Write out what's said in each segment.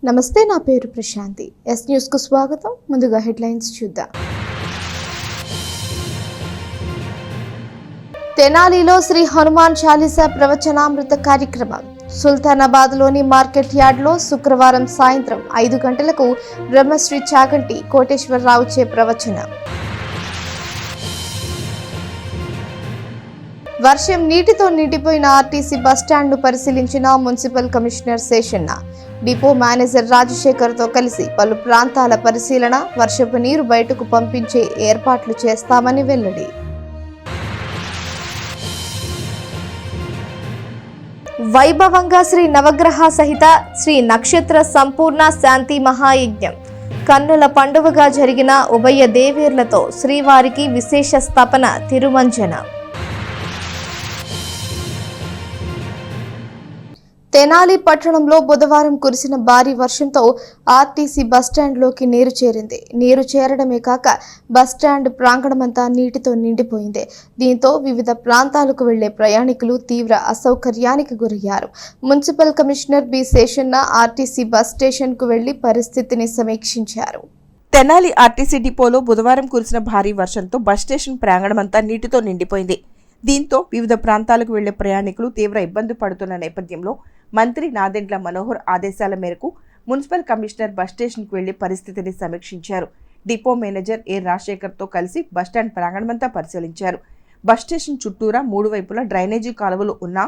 నమస్తే, నా పేరు ప్రశాంతి. ఎస్ న్యూస్ కు స్వాగతం. ముందుగా హెడ్లైన్స్ చూద్దాం. తెనాలిలో శ్రీ హనుమాన్ చాలీసా ప్రవచనామృత కార్యక్రమం. సుల్తానాబాద్లోని మార్కెట్ యార్డ్లో శుక్రవారం సాయంత్రం 5 గంటలకు బ్రహ్మశ్రీ చాగంటి కోటేశ్వరరావుచే ప్రవచనం. వర్షం నీటితో నిండిపోయిన ఆర్టీసీ బస్టాండ్ను పరిశీలించిన municipal commissioner Seshanna. Depot manager రాజశేఖర్తో కలిసి పలు ప్రాంతాల పరిశీలన, వర్షపు నీరు బయటకు పంపించే ఏర్పాట్లు చేస్తామని వెల్లడి. వైభవంగా శ్రీ నవగ్రహ సహిత శ్రీ నక్షత్ర సంపూర్ణ శాంతి మహాయజ్ఞం. కన్నుల పండువగా జరిగిన ఉభయ దేవేర్లతో శ్రీవారికి విశేష స్థాపన తిరుమంజన. తెనాలి పట్టణంలో బుధవారం కురిసిన భారీ వర్షంతో ఆర్టీసీ బస్టాండ్లోకి నీరు చేరింది. నీరు చేరడమే కాక బస్టాండ్ ప్రాంగణమంతా నీటితో నిండిపోయింది. దీంతో వివిధ ప్రాంతాలకు వెళ్లే ప్రయాణికులు తీవ్ర అసౌకర్యానికి గురయ్యారు. Municipal commissioner B Seshanna RTC bus స్టేషన్కు వెళ్లి పరిస్థితిని సమీక్షించారు. తెనాలి ఆర్టీసీ డిపోలో బుధవారం కురిసిన భారీ వర్షంతో బస్ స్టేషన్ ప్రాంగణమంతా నీటితో నిండిపోయింది. దీంతో వివిధ ప్రాంతాలకు వెళ్లే ప్రయాణికులు తీవ్ర ఇబ్బంది పడుతున్న నేపథ్యంలో మంత్రి నాదెండ్ల మనోహర్ ఆదేశాల మేరకు మున్సిపల్ కమిషనర్ బస్ స్టేషన్కు వెళ్లి పరిస్థితిని సమీక్షించారు. డిపో మేనేజర్ ఏ రాజశేఖర్తో కలిసి బస్టాండ్ ప్రాంగణమంతా పరిశీలించారు. బస్ స్టేషన్ చుట్టూరా 3 వైపులా డ్రైనేజీ కాలువలు ఉన్నా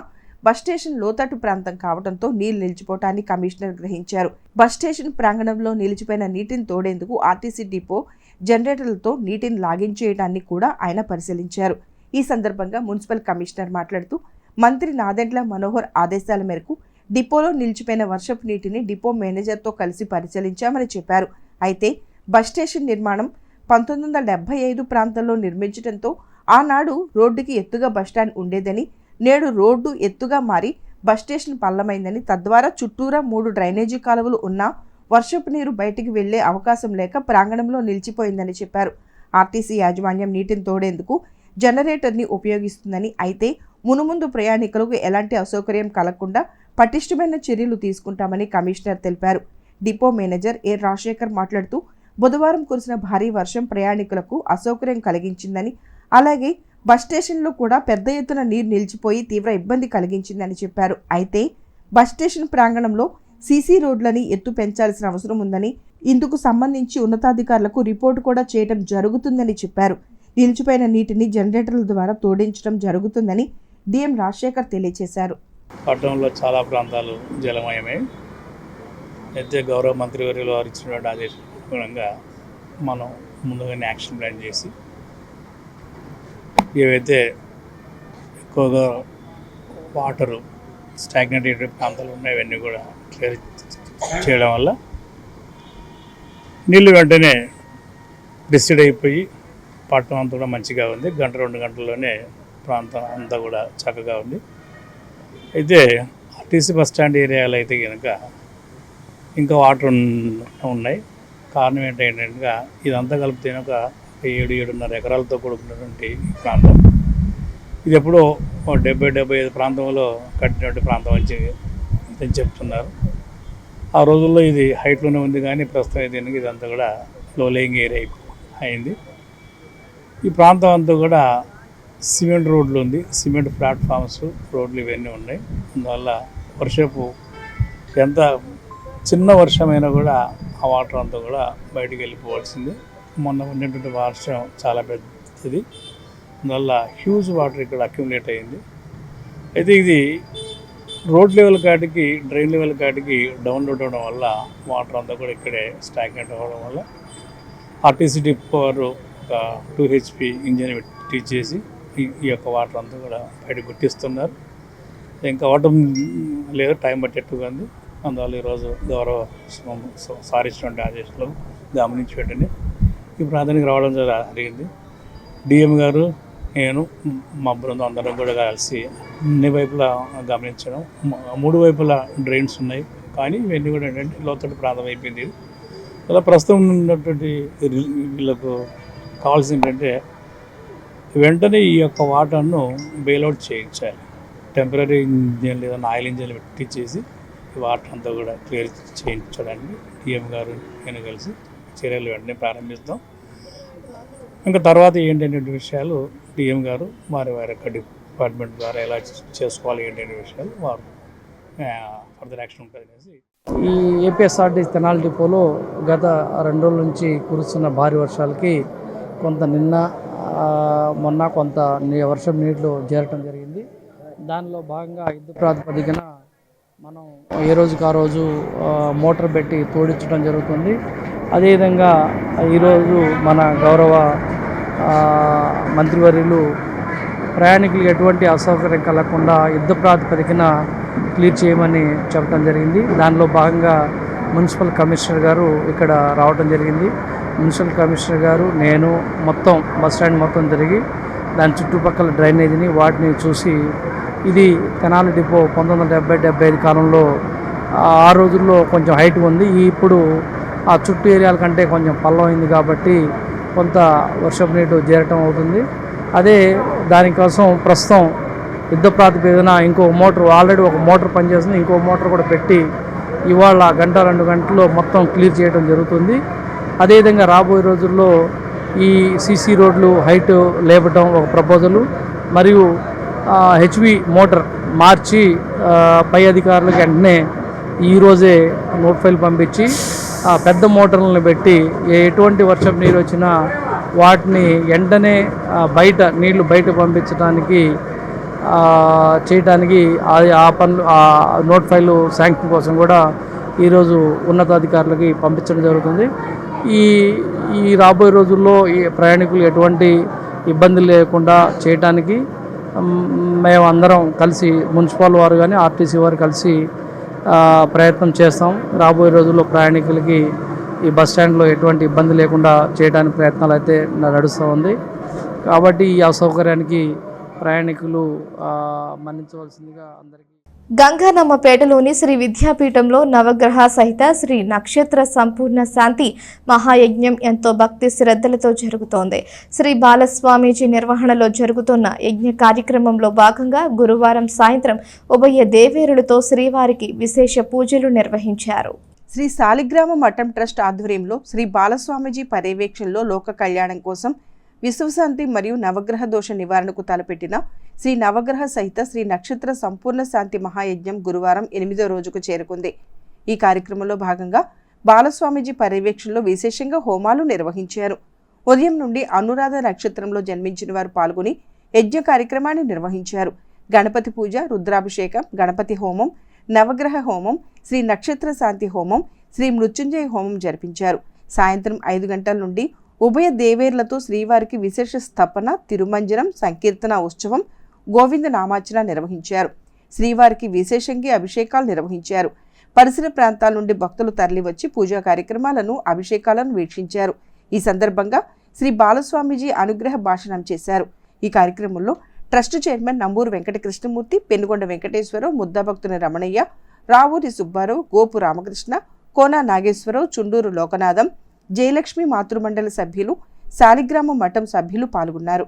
బస్ స్టేషన్ లోతట్టు ప్రాంతం కావడంతో నీళ్లు నిలిచిపోవటాన్ని కమిషనర్ గ్రహించారు. బస్ స్టేషన్ ప్రాంగణంలో నిలిచిపోయిన నీటిని తోడేందుకు ఆర్టీసీ డిపో జనరేటర్లతో నీటిని లాగించేయడాన్ని కూడా ఆయన పరిశీలించారు. ఈ సందర్భంగా మున్సిపల్ కమిషనర్ మాట్లాడుతూ మంత్రి నాదెండ్ల మనోహర్ ఆదేశాల మేరకు డిపోలో నిలిచిపోయిన వర్షపు నీటిని డిపో మేనేజర్తో కలిసి పరిశీలించామని చెప్పారు. అయితే బస్ స్టేషన్ నిర్మాణం 1975 ప్రాంతంలో నిర్మించడంతో ఆనాడు రోడ్డుకి ఎత్తుగా బస్టాండ్ ఉండేదని, నేడు రోడ్డు ఎత్తుగా మారి బస్ స్టేషన్ పల్లమైందని, తద్వారా చుట్టూరా 3 డ్రైనేజీ కాలువలు ఉన్నా వర్షపు నీరు బయటికి వెళ్లే అవకాశం లేక ప్రాంగణంలో నిలిచిపోయిందని చెప్పారు. ఆర్టీసీ యాజమాన్యం నీటిని తోడేందుకు జనరేటర్ని ఉపయోగిస్తుందని, అయితే మునుముందు ప్రయాణికులకు ఎలాంటి అసౌకర్యం కలగకుండా పటిష్టమైన చర్యలు తీసుకుంటామని కమిషనర్ తెలిపారు. డిపో మేనేజర్ ఏ రాజశేఖర్ మాట్లాడుతూ బుధవారం కురిసిన భారీ వర్షం ప్రయాణికులకు అసౌకర్యం కలిగించిందని, అలాగే బస్ స్టేషన్లో కూడా పెద్ద ఎత్తున నీరు నిలిచిపోయి తీవ్ర ఇబ్బంది కలిగించిందని చెప్పారు. అయితే బస్ స్టేషన్ ప్రాంగణంలో సీసీ రోడ్లని ఎత్తు పెంచాల్సిన అవసరం ఉందని, ఇందుకు సంబంధించి ఉన్నతాధికారులకు రిపోర్టు కూడా చేయడం జరుగుతుందని చెప్పారు. నిలిచిపోయిన నీటిని జనరేటర్ల ద్వారా తోడించడం జరుగుతుందని డిఎం రాజశేఖర్ తెలియజేశారు. పట్టణంలో చాలా ప్రాంతాలు జలమయమే. అయితే గౌరవ మంత్రివర్యులు వారు ఇచ్చినటువంటి ఆదేశంగా మనం ముందుగానే యాక్షన్ ప్లాన్ చేసి ఏవైతే ఎక్కువగా వాటరు స్టాగ్నెట్ ప్రాంతాలు ఉన్నాయో అవన్నీ కూడా క్లియర్ చేయడం వల్ల నీళ్ళు వెంటనే డిసైడ్ అయిపోయి పట్టణం అంతా కూడా మంచిగా ఉంది. 1-2 గంటల్లోనే ప్రాంతం అంతా కూడా చక్కగా ఉంది. అయితే ఆర్టీసీ బస్ స్టాండ్ ఏరియాలో అయితే కనుక ఇంకా వాటర్ ఉన్నాయి. కారణం ఏంటంటే ఇదంతా కలిపితే ఒక 7-7.5 ఎకరాలతో కూడుకున్నటువంటి ప్రాంతం. ఇది ఎప్పుడో 70-75 ప్రాంతంలో కట్టినటువంటి ప్రాంతం అని చెప్తున్నారు. ఆ రోజుల్లో ఇది హైట్లోనే ఉంది, కానీ ప్రస్తుతం దీనికి ఇదంతా కూడా లో లేయింగ్ ఏరియా అయింది. ఈ ప్రాంతం అంతా కూడా సిమెంట్ రోడ్లు ఉంది, సిమెంట్ ప్లాట్ఫామ్స్ రోడ్లు ఇవన్నీ ఉన్నాయి. అందువల్ల వర్షపు ఎంత చిన్న వర్షమైనా కూడా ఆ వాటర్ అంతా కూడా బయటికి వెళ్ళిపోవాల్సింది. మొన్న ఉన్నటువంటి వర్షం చాలా పెద్దది, అందువల్ల హ్యూజ్ వాటర్ ఇక్కడ అక్యుములేట్ అయింది. అయితే ఇది రోడ్ లెవెల్ కాటికి, డ్రైన్ లెవెల్ కాటికి డౌన్ రోడ్ అవ్వడం వల్ల వాటర్ అంతా కూడా ఇక్కడే స్టాగ్నెట్ అవ్వడం వల్ల ఆర్టీసీ డిపో వారు ఒక 2 HP ఇంజిన్ పెట్టి చేసి ఈ యొక్క వాటర్ అంతా కూడా బయటకు గుర్తిస్తున్నారు. ఇంకా అవటం లేదు, టైం పట్టేట్టుగా ఉంది. అందువల్ల ఈరోజు గౌరవ సారిచ్చినటువంటి ఆదేశాలు గమనించి పెట్టండి ఈ ప్రాంతానికి రావడం జరిగింది. డిఎం గారు, నేను, మా బృందం అందరం కూడా కలిసి అన్ని వైపులా గమనించడం. 3 వైపులా డ్రైన్స్ ఉన్నాయి, కానీ ఇవన్నీ కూడా ఏంటంటే లోతట్టు ప్రాంతం అయిపోయింది. అలా ప్రస్తుతం ఉన్నటువంటి వీళ్ళకు కావాల్సింది ఏంటంటే వెంటనే ఈ యొక్క వాటర్ను బెయిల్అవుట్ చేయించాలి. టెంపరీ ఇంజిన్ లేదా ఆయిల్ ఇంజిన్ పెట్టించేసి ఈ వాటర్ అంతా కూడా క్లియర్ చేయించడానికి డిఎం గారు నేను కలిసి చర్యలు వెంటనే ప్రారంభిస్తాం. ఇంకా తర్వాత ఏంటనే విషయాలు డిఎం గారు వారి యొక్క డిపార్ట్మెంట్ ద్వారా ఎలా చేసుకోవాలి ఏంటనే విషయాలు వారు ఫర్దర్ యాక్షన్ ఉంటుంది అనేసి. ఈ ఏపీఎస్ఆర్టీసీ తెనాలి డిపోలో గత 2 రోజుల నుంచి కురుస్తున్న భారీ వర్షాలకి కొంత నిన్న మొన్న కొంత వర్షం నీటిలో చేరటం జరిగింది. దానిలో భాగంగా యుద్ధ ప్రాతిపదికన మనం ఏ రోజుకి ఆ రోజు మోటార్ పెట్టి తోడించడం జరుగుతుంది. అదేవిధంగా ఈరోజు మన గౌరవ మంత్రివర్యులు ప్రయాణికులకు ఎటువంటి అసౌకర్యం కలగకుండా యుద్ధ ప్రాతిపదికన క్లియర్ చేయమని చెప్పడం జరిగింది. దానిలో భాగంగా మున్సిపల్ కమిషనర్ గారు ఇక్కడ రావడం జరిగింది. మున్సిపల్ కమిషనర్ గారు నేను మొత్తం బస్ స్టాండ్ మొత్తం తిరిగి దాని చుట్టుపక్కల డ్రైనేజీని వాటిని చూసి ఇది తెనాలి డిపో 1970-75 కాలంలో ఆ రోజుల్లో కొంచెం హైట్ ఉంది. ఇప్పుడు ఆ చుట్టూ ఏరియాల కంటే కొంచెం పల్లం అయింది కాబట్టి కొంత వర్షపు నీరు చేరటం అవుతుంది. అదే దానికోసం ప్రస్తుతం యుద్ధ ప్రాతిపదికన ఇంకో మోటార్ ఆల్రెడీ ఒక మోటార్ పనిచేస్తుంది, ఇంకో మోటార్ కూడా పెట్టి ఇవాళ 1-2 గంటల్లో మొత్తం క్లియర్ చేయడం జరుగుతుంది. అదేవిధంగా రాబోయే రోజుల్లో ఈ సీసీ రోడ్లు హైట్ లేపటం ఒక ప్రపోజలు, మరియు హెచ్వి మోటార్ మార్చి పై అధికారులకు వెంటనే ఈరోజే నోట్ ఫైల్ పంపించి పెద్ద మోటార్లను పెట్టి ఎటువంటి వర్షపు నీరు వచ్చినా వాటిని వెంటనే నీళ్లు బయట పంపించడానికి చేయడానికి ఆ పనులు నోట్ ఫైల్ శాంక్షన్ కోసం కూడా ఈరోజు ఉన్నతాధికారులకి పంపించడం జరుగుతుంది. ఈ రాబోయే రోజుల్లో ఈ ప్రయాణికులు ఎటువంటి ఇబ్బందులు లేకుండా చేయడానికి మేము అందరం కలిసి మున్సిపల్ వారు కానీ ఆర్టీసీ వారు కలిసి ప్రయత్నం చేస్తాం. రాబోయే రోజుల్లో ప్రయాణికులకి ఈ బస్ స్టాండ్లో ఎటువంటి ఇబ్బంది లేకుండా చేయడానికి ప్రయత్నాలు అయితే నడుస్తూ ఉంది. కాబట్టి ఈ అసౌకర్యానికి ప్రయాణికులు మన్నించవలసిందిగా అందరికీ. గంగానమ్మపేటలోని శ్రీ విద్యాపీఠంలో నవగ్రహ సహిత శ్రీ నక్షత్ర సంపూర్ణ శాంతి మహాయజ్ఞం ఎంతో భక్తి శ్రద్ధలతో జరుగుతోంది. శ్రీ బాలస్వామీజీ నిర్వహణలో జరుగుతున్న యజ్ఞ కార్యక్రమంలో భాగంగా గురువారం సాయంత్రం ఉభయ దేవేరులతో శ్రీవారికి విశేష పూజలు నిర్వహించారు. శ్రీ సాలిగ్రామ మఠం ట్రస్ట్ ఆధ్వర్యంలో శ్రీ బాలస్వామీజీ పర్యవేక్షణలో లోక కళ్యాణం కోసం విశ్వశాంతి మరియు నవగ్రహ దోష నివారణకు తలపెట్టిన శ్రీ నవగ్రహ సహిత శ్రీ నక్షత్ర సంపూర్ణ శాంతి మహాయజ్ఞం గురువారం 8వ రోజుకు చేరుకుంది. ఈ కార్యక్రమంలో భాగంగా బాలస్వామీజీ పర్యవేక్షణలో విశేషంగా హోమాలు నిర్వహించారు. ఉదయం నుండి అనురాధ నక్షత్రంలో జన్మించిన వారు పాల్గొని యజ్ఞ కార్యక్రమాన్ని నిర్వహించారు. గణపతి పూజ, రుద్రాభిషేకం, గణపతి హోమం, నవగ్రహ హోమం, శ్రీ నక్షత్ర శాంతి హోమం, శ్రీ మృత్యుంజయ హోమం జరిపించారు. సాయంత్రం 5 గంటల నుండి ఉభయ దేవేర్లతో శ్రీవారికి విశేష స్థపన, తిరుమంజనం, సంకీర్తన ఉత్సవం, గోవింద నామార్చన నిర్వహించారు. శ్రీవారికి విశేషంగా అభిషేకాలు నిర్వహించారు. పరిసర ప్రాంతాల నుండి భక్తులు తరలివచ్చి పూజా కార్యక్రమాలను, అభిషేకాలను వీక్షించారు. ఈ సందర్భంగా శ్రీ బాలస్వామీజీ అనుగ్రహ భాషణం చేశారు. ఈ కార్యక్రమంలో ట్రస్ట్ చైర్మన్ నంబూరు వెంకట కృష్ణమూర్తి, పెనుగొండ వెంకటేశ్వరరావు, ముద్దాభక్తుని రమణయ్య, రావూరి సుబ్బారావు, గోపు రామకృష్ణ, కోనా నాగేశ్వరరావు, చుండూరు లోకనాథం, జయలక్ష్మి మాతృమండలి సభ్యులు, శాలిగ్రామ మఠం సభ్యులు పాల్గొన్నారు.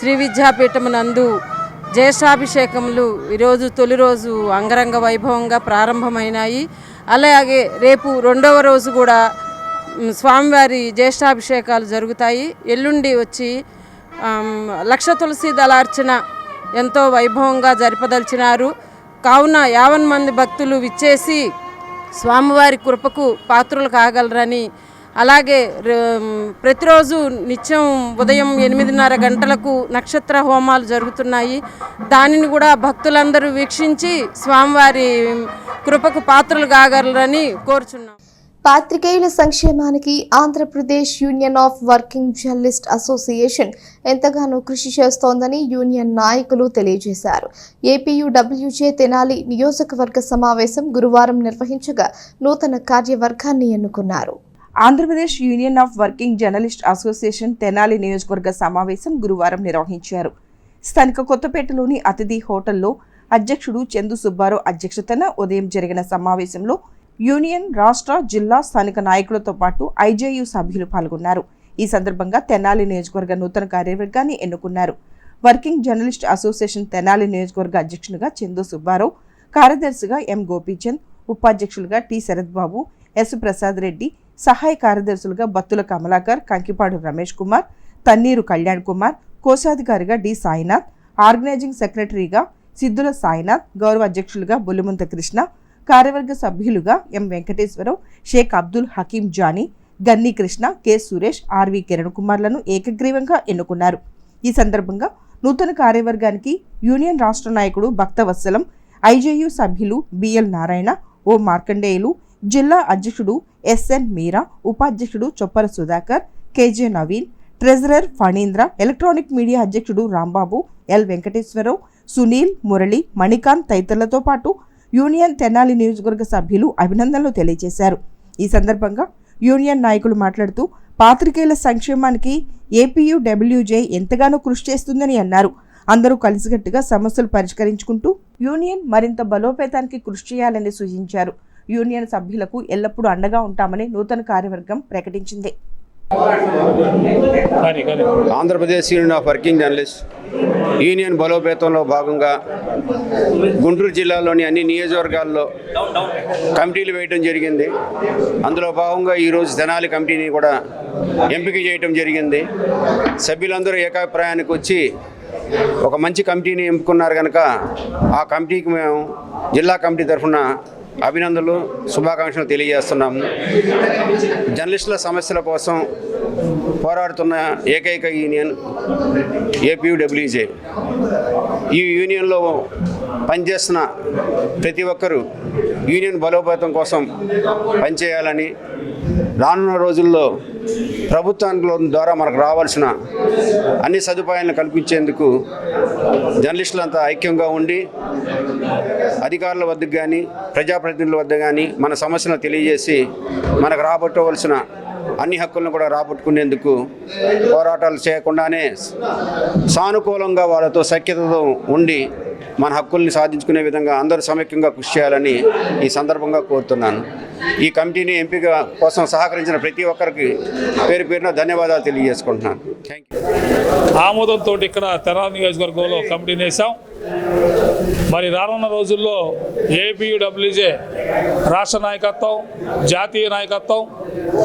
శ్రీ విద్యాపీఠమునందు జ్యేష్ఠాభిషేకములు ఈరోజు తొలి రోజు అంగరంగ వైభవంగా ప్రారంభమైనాయి. అలాగే రేపు రెండవ రోజు కూడా స్వామివారి జ్యేష్ఠాభిషేకాలు జరుగుతాయి. ఎల్లుండి వచ్చి లక్ష తులసి దళార్చన ఎంతో వైభవంగా జరిపదలిచినారు. కావున 50 మంది భక్తులు విచ్చేసి స్వామివారి కృపకు పాత్రులు కాగలరని, అలాగే ప్రతిరోజు నిత్యం ఉదయం 8:30 గంటలకు నక్షత్ర హోమాలు జరుగుతున్నాయి. దానిని కూడా భక్తులందరూ వీక్షించి స్వామివారి కృపకు పాత్రలు కాగలరని కోరుచున్నాం. పాత్రికేయుల సంక్షేమానికి Andhra Pradesh union of working journalist association ఎంతగానో కృషి చేస్తోందని యూనియన్ నాయకులు తెలియజేశారు. ఏపీయూడబ్ల్యూజే తెనాలి నియోజకవర్గ సమావేశం గురువారం నిర్వహించగా నూతన కార్యవర్గాన్ని ఎన్నుకున్నారు. Andhra Pradesh union of working journalist association Tenali నియోజకవర్గ సమావేశం గురువారం నిర్వహించారు. స్థానిక కొత్తపేటలోని అతిథి హోటల్లో అధ్యక్షుడు చందు సుబ్బారావు అధ్యక్షతన ఉదయం జరిగిన సమావేశంలో యూనియన్ రాష్ట్ర, జిల్లా, స్థానిక నాయకులతో పాటు ఐజేయు సభ్యులు పాల్గొన్నారు. ఈ సందర్భంగా తెనాలి నియోజకవర్గ నూతన కార్యవర్గాన్ని ఎన్నుకున్నారు. వర్కింగ్ జర్నలిస్ట్ అసోసియేషన్ తెనాలి నియోజకవర్గ అధ్యక్షునిగా చందు సుబ్బారావు, కార్యదర్శిగా ఎం గోపీచంద్, ఉపాధ్యక్షులుగా టి శరత్ బాబు, ఎస్ ప్రసాద్ రెడ్డి, సహాయ కార్యదర్శులుగా బత్తుల కమలాకర్, కంకిపాడు రమేష్ కుమార్, తన్నీరు కళ్యాణ్ కుమార్, కోశాధికారిగా డి సాయినాథ్, ఆర్గనైజింగ్ సెక్రటరీగా సిద్ధుల సాయినాథ్, గౌరవ అధ్యక్షులుగా బుల్లిముంత కృష్ణ, కార్యవర్గ సభ్యులుగా ఎం వెంకటేశ్వరరావు, షేక్ అబ్దుల్ హకీం జానీ, గన్ని కృష్ణ, కె సురేష్, ఆర్వి కిరణ్ కుమార్లను ఏకగ్రీవంగా ఎన్నుకున్నారు. ఈ సందర్భంగా నూతన కార్యవర్గానికి యూనియన్ రాష్ట్ర నాయకుడు భక్తవత్సలం, ఐజేయు సభ్యులు బిఎల్ నారాయణ, ఓ మార్కండేయులు, జిల్లా అధ్యక్షుడు ఎస్ఎన్ మీరా, ఉపాధ్యక్షుడు Choppara Sudhakar, KJ Naveen, treasurer Phanindra, electronic media అధ్యక్షుడు రాంబాబు, ఎల్ వెంకటేశ్వరరావు, సునీల్, మురళి, మణికాంత్ తదితరులతో పాటు యూనియన్ తెనాలి నియోజకవర్గ సభ్యులు అభినందనలు తెలియజేశారు. ఈ సందర్భంగా యూనియన్ నాయకులు మాట్లాడుతూ పాత్రికేయుల సంక్షేమానికి ఏపీయూడబ్ల్యూజే ఎంతగానో కృషి చేస్తుందని అన్నారు. అందరూ కలిసికట్టుగా సమస్యలు పరిష్కరించుకుంటూ యూనియన్ మరింత బలోపేతానికి కృషి చేయాలని సూచించారు. యూనియన్ సభ్యులకు ఎల్లప్పుడూ అండగా ఉంటామని నూతన కార్యవర్గం ప్రకటించింది. Andhra Pradesh union of working journalist union బలోపేతంలో భాగంగా గుంటూరు జిల్లాలోని అన్ని నియోజకవర్గాల్లో కమిటీలు వేయడం జరిగింది. అందులో భాగంగా ఈరోజు తెనాలి కమిటీని కూడా ఎంపిక చేయడం జరిగింది. సభ్యులందరూ ఏకాభిప్రాయానికి వచ్చి ఒక మంచి కమిటీని ఎంపుకున్నారు కనుక ఆ కమిటీకి మేము జిల్లా కమిటీ తరఫున అభినందనలు, శుభాకాంక్షలు తెలియజేస్తున్నాము. జర్నలిస్టుల సమస్యల కోసం పోరాడుతున్న ఏకైక యూనియన్ ఏపీయూడబ్ల్యూజే. ఈ యూనియన్లో పనిచేస్తున్న ప్రతి ఒక్కరూ యూనియన్ బలోపేతం కోసం పనిచేయాలని, రానున్న రోజుల్లో ప్రభుత్వాల ద్వారా మనకు రావాల్సిన అన్ని సదుపాయాలను కల్పించేందుకు జర్నలిస్టులంతా ఐక్యంగా ఉండి అధికారుల వద్దకు కానీ ప్రజాప్రతినిధుల వద్ద కానీ మన సమస్యలను తెలియజేసి మనకు రాబట్టవలసిన అన్ని హక్కులను కూడా రాబట్టుకునేందుకు పోరాటాలు చేయకుండానే సానుకూలంగా వాళ్ళతో సఖ్యతతో ఉండి మన హక్కుల్ని సాధించుకునే విధంగా అందరూ సమైక్యంగా కృషి చేయాలని ఈ సందర్భంగా కోరుతున్నాను. ఈ కమిటీని ఎంపిక కోసం సహకరించిన ప్రతి ఒక్కరికి పేరు పేరున ధన్యవాదాలు తెలియజేసుకుంటున్నాను. Thank you. ఆమోదంతో ఇక్కడ తెనాలి నియోజకవర్గంలో కమిటీని వేసాం. మరి రానున్న రోజుల్లో ఏపీయూడబ్ల్యూజే రాష్ట్ర నాయకత్వం, జాతీయ నాయకత్వం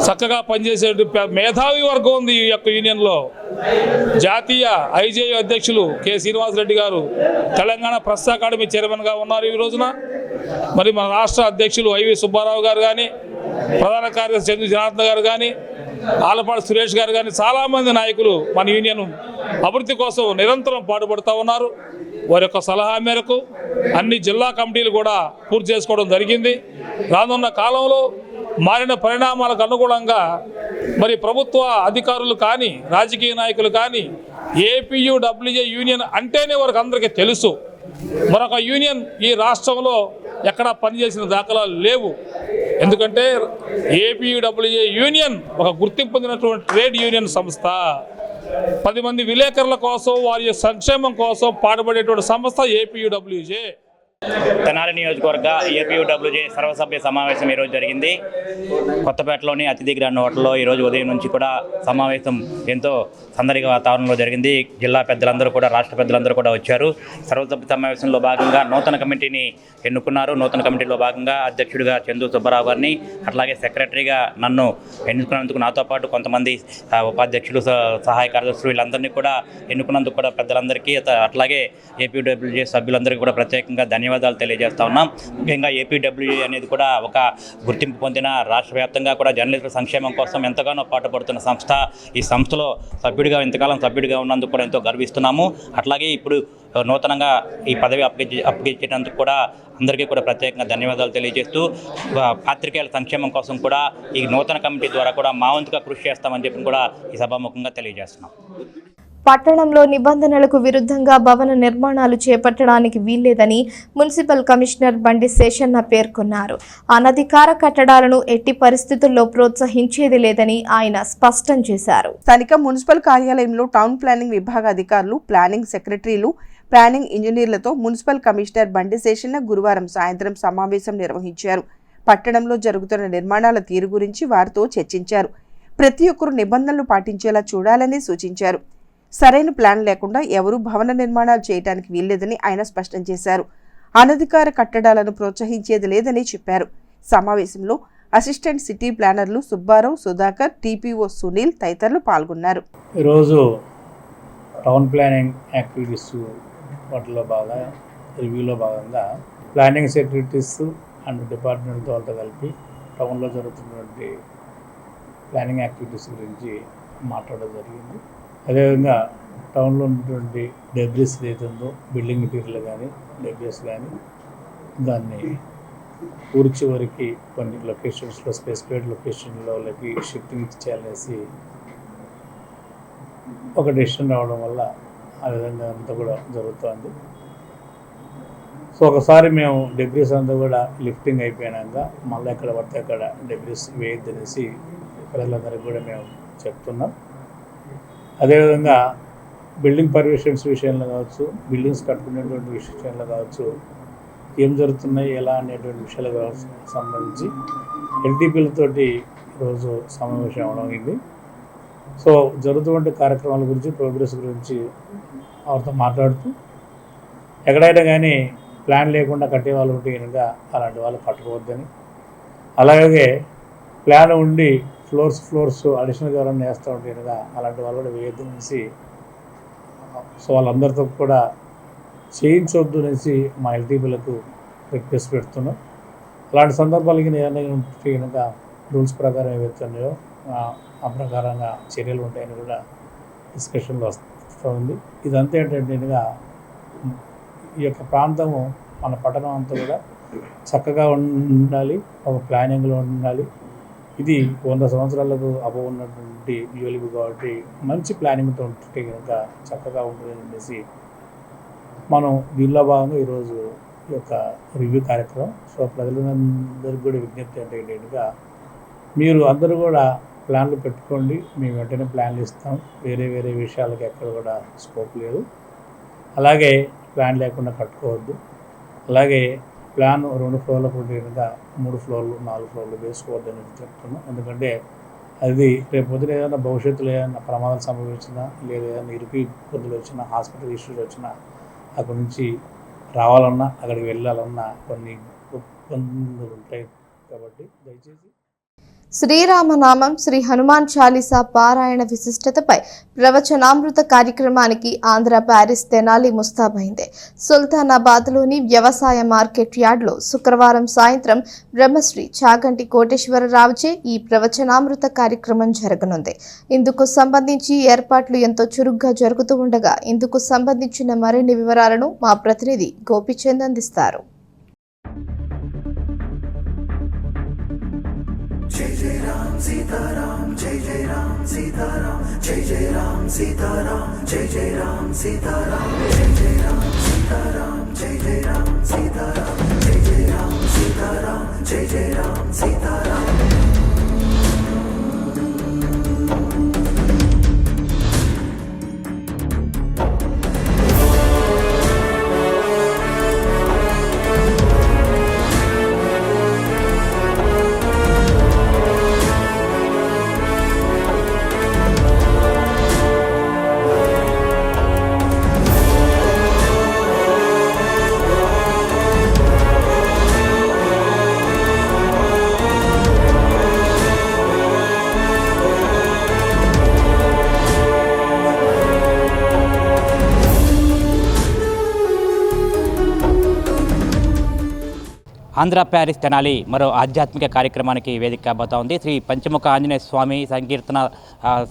చక్కగా పనిచేసే మేధావి వర్గం ఉంది ఈ యొక్క యూనియన్లో. జాతీయ ఐజేయు అధ్యక్షులు కె శ్రీనివాసరెడ్డి గారు తెలంగాణ ప్రెస్ అకాడమీ చైర్మన్గా ఉన్నారు ఈ రోజున. మరి మన రాష్ట్ర అధ్యక్షులు ఐవి సుబ్బారావు గారు కానీ, ప్రధాన కార్యదర్శి చంద్ర జనార్దన్ గారు కానీ, ఆలపాటి సురేష్ గారు కానీ చాలామంది నాయకులు మన యూనియన్ అభివృద్ధి కోసం నిరంతరం పాటుపడుతూ ఉన్నారు. వారి యొక్క సలహా మేరకు అన్ని జిల్లా కమిటీలు కూడా పూర్తి చేసుకోవడం జరిగింది. రానున్న కాలంలో మారిన పరిణామాలకు అనుగుణంగా మరి ప్రభుత్వ అధికారులు కానీ, రాజకీయ నాయకులు కానీ ఏపీయూడబ్ల్యూజే యూనియన్ అంటేనే వారికి అందరికీ తెలుసు. మరొక యూనియన్ ఈ రాష్ట్రంలో ఎక్కడా పనిచేసిన దాఖలాలు లేవు. ఎందుకంటే ఏపీయూడబ్ల్యూజే యూనియన్ ఒక గుర్తింపు పొందినటువంటి ట్రేడ్ యూనియన్ సంస్థ. 10 మంది విలేకరుల కోసం, వారి సంక్షేమం కోసం పాటుపడేటువంటి సంస్థ ఏపీయూడబ్ల్యూజే. తెనాలి నియోజకవర్గ ఏపీయూడబ్ల్యూజే సర్వసభ్య సమావేశం ఈరోజు జరిగింది. కొత్తపేటలోని అతిథి గ్రాండ్ హోటల్లో ఈరోజు ఉదయం నుంచి కూడా సమావేశం ఎంతో సందడిగా వాతావరణంలో జరిగింది. జిల్లా పెద్దలందరూ కూడా, రాష్ట్ర పెద్దలందరూ కూడా వచ్చారు. సర్వసభ్య సమావేశంలో భాగంగా నూతన కమిటీని ఎన్నుకున్నారు. నూతన కమిటీలో భాగంగా అధ్యక్షుడిగా చందు సుబ్బారావు గారిని, అట్లాగే సెక్రటరీగా నన్ను ఎన్నుకున్నందుకు నాతో పాటు కొంతమంది ఉపాధ్యక్షులు, సహాయ కార్యదర్శులు వీళ్ళందరినీ కూడా ఎన్నుకున్నందుకు కూడా పెద్దలందరికీ, అట్లాగే ఏపీడబ్ల్యూజే సభ్యులందరికీ కూడా ప్రత్యేకంగా ధన్యవాదాలు తెలియజేస్తా ఉన్నాం. ముఖ్యంగా ఏపీడబ్ల్యూజే అనేది కూడా ఒక గుర్తింపు పొందిన, రాష్ట్ర వ్యాప్తంగా కూడా జర్నలిస్టుల సంక్షేమం కోసం ఎంతగానో పాటుపడుతున్న సంస్థ. ఈ సంస్థలో ఇంతకాలం సభ్యుడిగా ఉన్నందుకు కూడా ఎంతో గర్విస్తున్నాము. అట్లాగే ఇప్పుడు నూతనంగా ఈ పదవి అప్పగించేటందుకు కూడా అందరికీ కూడా ప్రత్యేకంగా ధన్యవాదాలు తెలియజేస్తూ, పాత్రికేయుల సంక్షేమం కోసం కూడా ఈ నూతన కమిటీ ద్వారా కూడా మా వంతుగా కృషి చేస్తామని చెప్పి కూడా ఈ సభాముఖంగా తెలియజేస్తున్నాం. పట్టణంలో నిబంధనలకు విరుద్ధంగా భవన నిర్మాణాలు చేపట్టడానికి వీల్లేదని మున్సిపల్ కమిషనర్ బండి శేషన్న పేర్కొన్నారు. అనధికార కట్టడాలను ఎట్టి పరిస్థితుల్లో ప్రోత్సహించేది లేదని ఆయన స్పష్టం చేశారు. స్థానిక మున్సిపల్ కార్యాలయంలో టౌన్ ప్లానింగ్ విభాగ అధికారులు, ప్లానింగ్ సెక్రటరీలు, ప్లానింగ్ ఇంజనీర్లతో మున్సిపల్ కమిషనర్ బండి శేషన్న గురువారం సాయంత్రం సమావేశం నిర్వహించారు. పట్టణంలో జరుగుతున్న నిర్మాణాల తీరు గురించి వారితో చర్చించారు. ప్రతి ఒక్కరూ నిబంధనలు పాటించేలా చూడాలని సూచించారు. సరైన ప్లాన్ లేకుండా ఎవరూ భవన నిర్మాణాలు చేయడానికి వీల్లేదని ఆయన స్పష్టం చేశారు. అనధికార కట్టడాలను ప్రోత్సహించేది లేదని చెప్పారు. సమావేశంలో అసిస్టెంట్ సిటీ ప్లానర్లు సుబ్బారావు, సుధాకర్, టీపీఓ సునీల్ తదితరులు పాల్గొన్నారు. ఈరోజు టౌన్ ప్లానింగ్ యాక్టివిటీస్ వాటిలో రివ్యూలో భాగంగా ప్లానింగ్ సెక్రటరీస్ అండ్ డిపార్ట్మెంట్ వాళ్ళతో కలిపి టౌన్లో జరుగుతున్నటువంటి ప్లానింగ్ యాక్టివిటీస్ గురించి మాట్లాడడం జరిగింది. అదేవిధంగా టౌన్లో ఉన్నటువంటి డెబ్రిస్ ఏదైతుందో, బిల్డింగ్ మెటీరియల్ కానీ డెబ్రిస్ కానీ, దాన్ని ఊర్చి వరకు కొన్ని లొకేషన్స్లో, స్పెసిఫైడ్ లొకేషన్లోకి షిఫ్టింగ్ చేయాలనేసి ఒక డెసిషన్ రావడం వల్ల ఆ విధంగా అంతా కూడా జరుగుతుంది. సో ఒకసారి మేము డెబ్రిస్ అంతా కూడా లిఫ్టింగ్ అయిపోయినాక మళ్ళీ ఎక్కడ పడితే అక్కడ డెబ్రిస్ వేయద్దనేసి ప్రజలందరికీ కూడా మేము చెప్తున్నాం. అదేవిధంగా బిల్డింగ్ పర్మిషన్స్ విషయంలో కావచ్చు, బిల్డింగ్స్ కట్టుకునేటువంటి విషయంలో కావచ్చు, ఏం జరుగుతున్నాయి ఎలా అనేటువంటి విషయాలకు సంబంధించి ఎల్టీపీలతోటి ఈరోజు సమావేశం అవడం అయింది. సో జరుగుతున్న కార్యక్రమాల గురించి, ప్రోగ్రెస్ గురించి వారితో మాట్లాడుతూ, ఎక్కడైనా కానీ ప్లాన్ లేకుండా కట్టే వాళ్ళు ఉంటే కనుక అలాంటి వాళ్ళు కట్టుకోవద్దని, అలాగే ప్లాన్ ఉండి ఫ్లోర్స్ అడిషనల్గా ఎవరైనా వేస్తూ ఉంటే కనుక అలాంటి వాళ్ళు కూడా వేయద్దనేసి, సో వాళ్ళందరితో కూడా చేయించవద్దు అనేసి మా ఎల్టీపీలకు రిక్వెస్ట్ పెడుతున్నాం. అలాంటి సందర్భాలకి ఏదైనా ఉంటే కనుక రూల్స్ ప్రకారం ఏవైతున్నాయో ఆ ప్రకారంగా చర్యలు ఉంటాయని కూడా డిస్కషన్లో వస్తుంది. ఇదంతా ఏంటంటే ఈ యొక్క ప్రాంతము, మన పట్టణం అంతా కూడా చక్కగా ఉండాలి, ఒక ప్లానింగ్లో ఉండాలి. ఇది 100 సంవత్సరాలకు అబవ్ ఉన్నటువంటి యూలిబు కాబట్టి మంచి ప్లానింగ్తో ఉంటే కనుక చక్కగా ఉంటుంది అనేసి మనం దీనిలో భాగంగా ఈరోజు ఈ యొక్క రివ్యూ కార్యక్రమం. సో ప్రజలందరికీ కూడా విజ్ఞప్తి అంటే ఏంటంటే, మీరు అందరూ కూడా ప్లాన్లు పెట్టుకోండి, మేము వెంటనే ప్లాన్లు ఇస్తాం. వేరే విషయాలకి ఎక్కడ కూడా స్కోప్ లేదు. అలాగే ప్లాన్ లేకుండా కట్టుకోవద్దు. అలాగే ప్లాన్ 2 ఫ్లోర్లకు ఉంటే కనుక 3 ఫ్లోర్లు 4 ఫ్లోర్లు వేసుకోవద్దని చెప్తున్నాం. ఎందుకంటే అది రేపు పొద్దున ఏదైనా భవిష్యత్తులో ఏదైనా ప్రమాదాలు సంభవించినా, లేదా ఏదైనా ఇరుకు ఇబ్బందులు వచ్చినా, హాస్పిటల్ ఇష్యూస్ వచ్చినా, అక్కడి నుంచి రావాలన్నా, అక్కడికి వెళ్ళాలన్నా కొన్ని ఇబ్బందులు ఉంటాయి. కాబట్టి దయచేసి శ్రీరామనామం, శ్రీ హనుమాన్ చాలీసా పారాయణ విశిష్టతపై ప్రవచనామృత కార్యక్రమానికి ఆంధ్ర ప్యారిస్ తెనాలి ముస్తాబైంది. సుల్తానాబాద్లోని వ్యవసాయ మార్కెట్ యార్డ్లో శుక్రవారం సాయంత్రం బ్రహ్మశ్రీ చాగంటి కోటేశ్వరరావుచే ఈ ప్రవచనామృత కార్యక్రమం జరగనుంది. ఇందుకు సంబంధించి ఏర్పాట్లు ఎంతో చురుగ్గా జరుగుతూ ఉండగా, ఇందుకు సంబంధించిన మరిన్ని వివరాలను మా ప్రతినిధి గోపిచంద్ అందిస్తారు. जय जय राम सीताराम, जय जय राम सीताराम, जय जय राम सीताराम, जय जय राम सीताराम, जय जय राम सीताराम, जय जय राम सीताराम, जय जय राम सीताराम, जय जय राम सीताराम. ఆంధ్ర ప్యారిస్ తెనాలి మరో ఆధ్యాత్మిక కార్యక్రమానికి వేదిక కాబోతా ఉంది. శ్రీ పంచముఖ ఆంజనేయ స్వామి సంకీర్తన